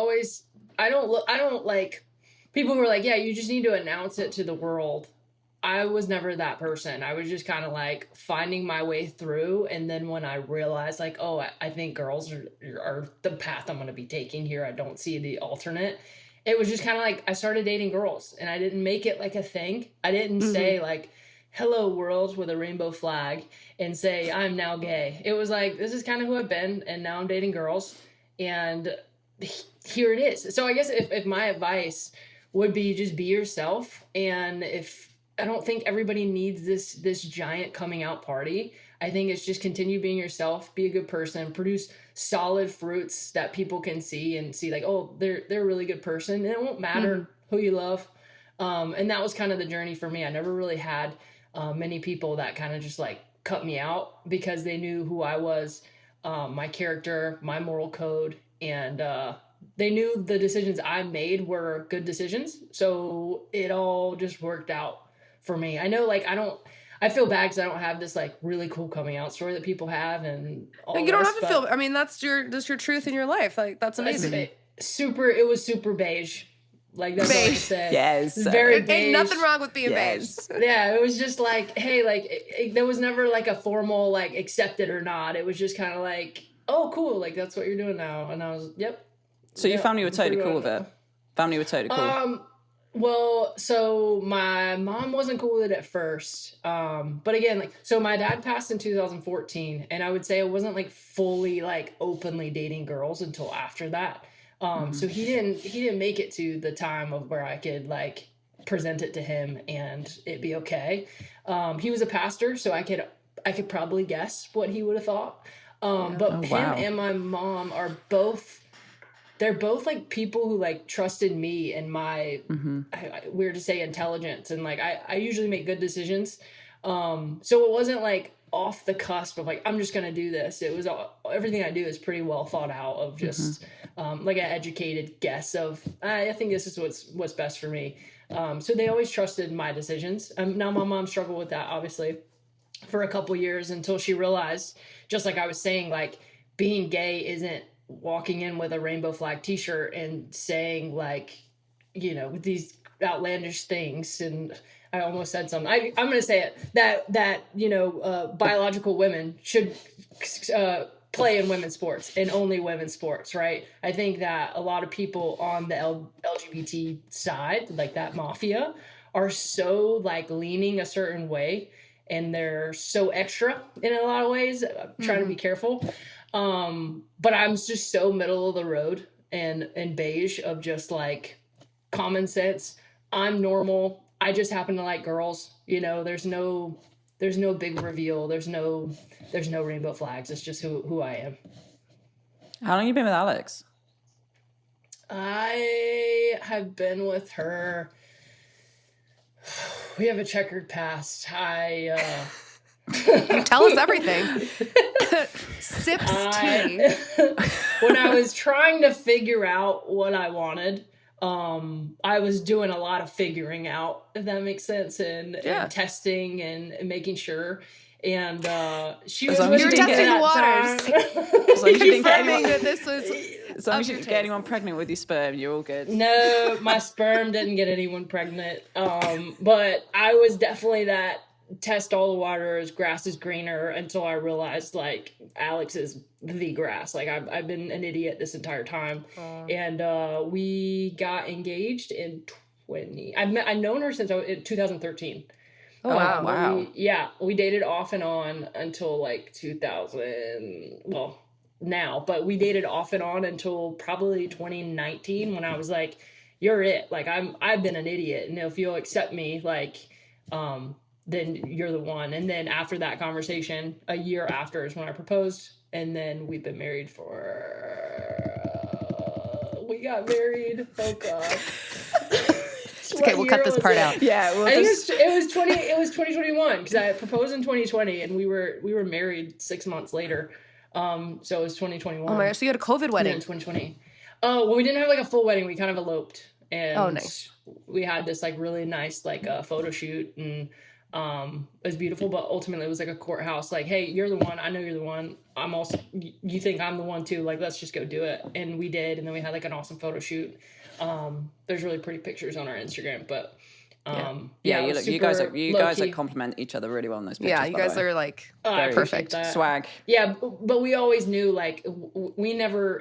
don't like people who are like, yeah, you just need to announce it to the world. I was never that person. I was just kind of like finding my way through. And then when I realized like, oh, I think girls are the path I'm going to be taking here, I don't see the alternate. It was just kind of like I started dating girls, and I didn't make it like a thing. I didn't say like, hello world with a rainbow flag and say I'm now gay. It was like, this is kind of who I've been, and now I'm dating girls, and here it is. So I guess if my advice would be just be yourself, and if I don't think everybody needs this giant coming out party. I think it's just continue being yourself, be a good person, produce solid fruits that people can see and see like, oh, they're a really good person. And it won't matter who you love. And that was kind of the journey for me. I never really had many people that kind of just like cut me out because they knew who I was, my character, my moral code, and they knew the decisions I made were good decisions. So it all just worked out for me. I know, like, I feel bad because I don't have this like really cool coming out story that people have, and all You don't have to feel. I mean, that's your truth in your life. Like, that's amazing. It was super beige. Like that's what I said. Yes. It's very Ain't beige. nothing wrong with being beige. Yeah, it was just like, hey, like there was never like a formal like accepted or not. It was just kind of like, oh, cool, like that's what you're doing now, and I was, yep. So your family were totally cool with it. Family were totally cool. Well, so my mom wasn't cool with it at first. But again, like, so my dad passed in 2014, and I would say I wasn't like fully like openly dating girls until after that. So he didn't make it to the time of where I could like present it to him and it be okay. He was a pastor, so I could probably guess what he would have thought. But him and my mom are both, they're both like people who like trusted me and my, weird to say, intelligence. And like, I usually make good decisions. So it wasn't like off the cusp of like, I'm just going to do this. It was everything I do is pretty well thought out of just like an educated guess of, I think this is what's best for me. So they always trusted my decisions. Now my mom struggled with that, obviously, for a couple years until she realized, just like I was saying, like being gay isn't walking in with a rainbow flag t-shirt and saying like, you know, these outlandish things. And I almost said something. I'm going to say it, that you know, biological women should play in women's sports and only women's sports, right? I think that a lot of people on the LGBT side, like that mafia, are so like leaning a certain way, and they're so extra in a lot of ways. I'm trying to be careful. But I'm just so middle of the road and beige of just like common sense. I'm normal. I just happen to like girls. You know, there's no big reveal. There's no rainbow flags. It's just who I am. How long have you been with Alex? I have been with her. We have a checkered past. Tell us everything. Sips tea. When I was trying to figure out what I wanted, I was doing a lot of figuring out, if that makes sense, and testing and making sure. And she was you were testing the waters. confirming that this was As long Of as you your don't get taste. anyone pregnant with your sperm, you're all good. No, my sperm didn't get anyone pregnant. But I was definitely that test all the waters, grass is greener, until I realized like Alex is the grass. Like I've been an idiot this entire time. And we got engaged in 20. I've known her since in 2013. Oh, wow. Wow. We dated off and on until like 2000. Well, now, but we dated off and on until probably 2019 when I was like, "You're it. Like I've been an idiot, and if you'll accept me, like, then you're the one." And then after that conversation, a year after is when I proposed, and then we've been married for. We got married. Oh God. Okay, we'll cut this part out. Yeah, we'll I think just... it was 2021 because I proposed in 2020 and we were married 6 months later. So it was 2021. Oh my gosh, so you had a COVID And wedding. then 2020. Oh, well, we didn't have like a full wedding. We kind of eloped, and Oh, nice. we had this like really nice like photo shoot, and it was beautiful. But ultimately, it was like a courthouse. Like, hey, you're the one. I know you're the one. I'm also. You think I'm the one too? Like, let's just go do it. And we did. And then we had like an awesome photo shoot. There's really pretty pictures on our Instagram, but Yeah, it was you guys low-key. complement each other really well in those pictures. Yeah, you by the guys way. are like I appreciate perfect. that. Swag. Yeah, but we always knew like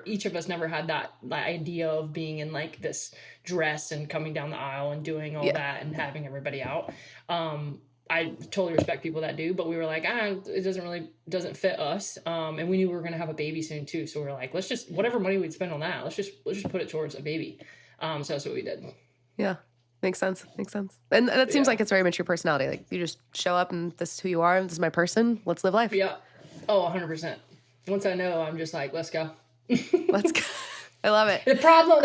each of us never had that idea of being in like this dress and coming down the aisle and doing all that and having everybody out. I totally respect people that do, but we were like, it doesn't fit us. And we knew we were gonna have a baby soon too, so we were like, let's just whatever money we'd spend on that, let's just put it towards a baby. So that's what we did. Yeah. Makes sense. And that seems like it's very much your personality. Like you just show up and this is who you are. And this is my person. Let's live life. Yeah. Oh, 100%. Once I know, I'm just like, let's go. Let's go. I love it. The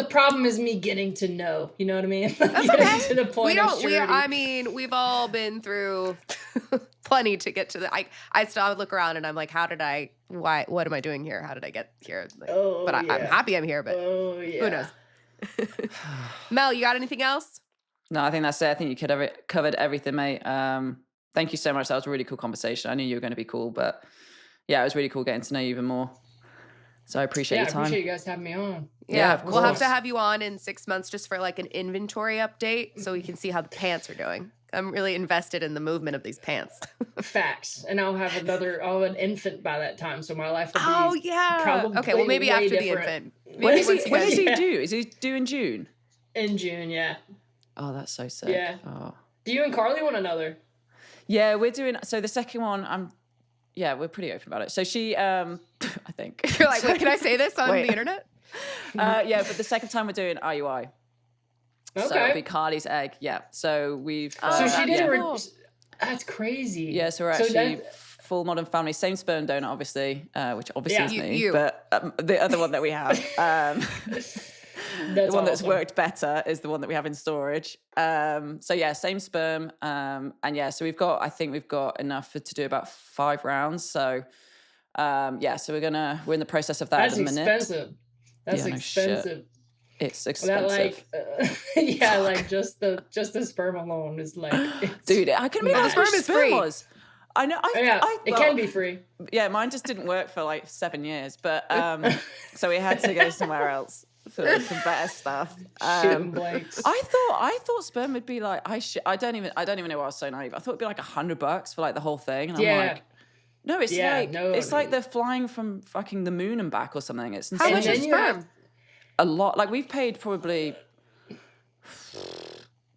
problem is me getting to know. You know what I mean? That's Getting okay. to the point of surety. We've all been through plenty to get to the. I still would look around and I'm like, what am I doing here? How did I get here? Like, but I'm happy I'm here. But who knows? Mel, you got anything else? No, I think that's it. I think you covered everything, mate. Thank you so much. That was a really cool conversation. I knew you were going to be cool, but yeah, it was really cool getting to know you even more. So I appreciate your time. I appreciate you guys having me on. Yeah, of we'll have course. to have you on in 6 months just for like an inventory update so we can see how the pants are doing. I'm really invested in the movement of these pants. Facts. And I'll have an infant by that time, so my life will be Oh yeah. probably Okay, well maybe way after the different. infant. When Maybe does once he, you when guys- does he Yeah. do? Is he due in June? In June, yeah. Oh, that's so sick. Yeah. Oh. Do you and Carly want another? Yeah, we're doing. So the second one, we're pretty open about it. So she, I think. You're like, wait, can I say this on Wait. the internet? Yeah, but the second time we're doing IUI. So it'll Okay. be Carly's egg. Yeah. So we've. So she did. yeah. That's crazy. Yeah, so we're So actually that- full modern family, same sperm donor, obviously, which obviously is Yeah. me, You. but the other one that we have, the one that's awesome. worked better is the one that we have in storage. So yeah, same sperm, and yeah, so I think we've got enough to do about 5 rounds. So yeah, so we're in the process of that That's at the minute. expensive. That's Yeah, no shit. expensive. It's That expensive. yeah, like just the sperm alone is like, Dude, I couldn't believe Well, how the much sperm is sperm free. was. I know. yeah, it can be free. Yeah, mine just didn't work for like 7 years, but so we had to go somewhere else for some better stuff. Shooting blanks. I thought sperm would be like I don't even know why I was so naive. I thought it'd be like $100 for like the whole thing, and I'm Yeah. like, no, it's Yeah, like no, it's like they're flying from fucking the moon and back or something. It's How insane. much is then you have- sperm? A lot. Like we've paid probably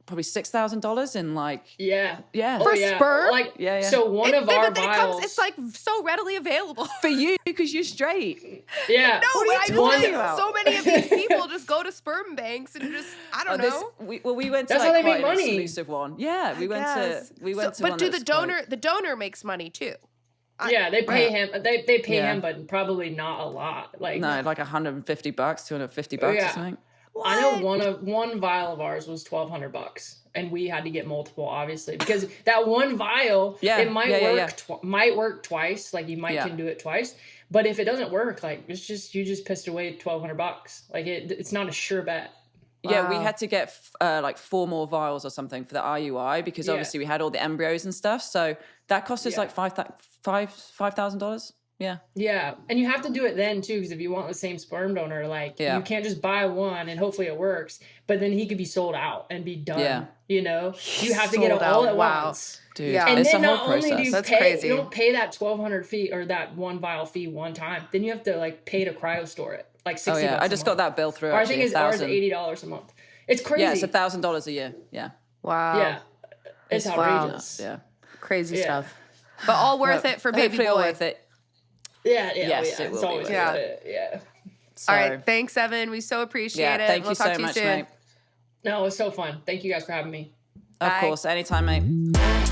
$6,000 in like Yeah. yeah. Oh, For yeah. sperm? Like, Yeah, yeah. So one of our vials. It's like so readily available. For you because you're straight. yeah. No, What are you I talking believe about? so many of these people just go to sperm banks and just I don't know. We went to That's how like they quite make an money. exclusive one. Yeah, we went Yes. to But one do that's the donor makes money too? Yeah, they pay him. They pay Yeah. him, but probably not a lot. Like no, like $150, $250 or Yeah. something. I know one vial of ours was $1,200, and we had to get multiple, obviously, because that one vial, Yeah, it might yeah, yeah, work might work twice. Like you might Yeah. can do it twice, but if it doesn't work, like you just pissed away $1,200. Like it's not a sure bet. Yeah, we Wow. had to get like 4 more vials or something for the IUI because Yeah. obviously we had all the embryos and stuff. So that cost us Yeah. like $5,000. Yeah. Yeah, and you have to do it then too, because if you want the same sperm donor, like Yeah. you can't just buy one and hopefully it works, but then he could be sold out and be done. Yeah. You know, you have to get it Sold all out. at Wow. once. Dude, Yeah. And it's then a whole not only do process. you That's pay, crazy. you don't pay that 1,200 fee or that one vial fee one time. Then you have to like pay to cryo store it, like 60 Oh yeah, bucks I a just got month. that bill through. Or I Actually, think it's ours $1,000. $80 a month. It's crazy. Yeah, it's $1,000 a year. Yeah. Wow. Yeah, it's Wow. outrageous. Yeah. Crazy Yeah. stuff. But all worth But it for baby hopefully boy. all worth it. Yeah, Yes, yeah. it It's will be always worth worth it. it. Yeah. So, All right. Thanks, Evan. We so appreciate yeah, it. thank We'll you talk so to you much, soon. mate. No, it was so fun. Thank you guys for having me. Of Bye. course, anytime, mate.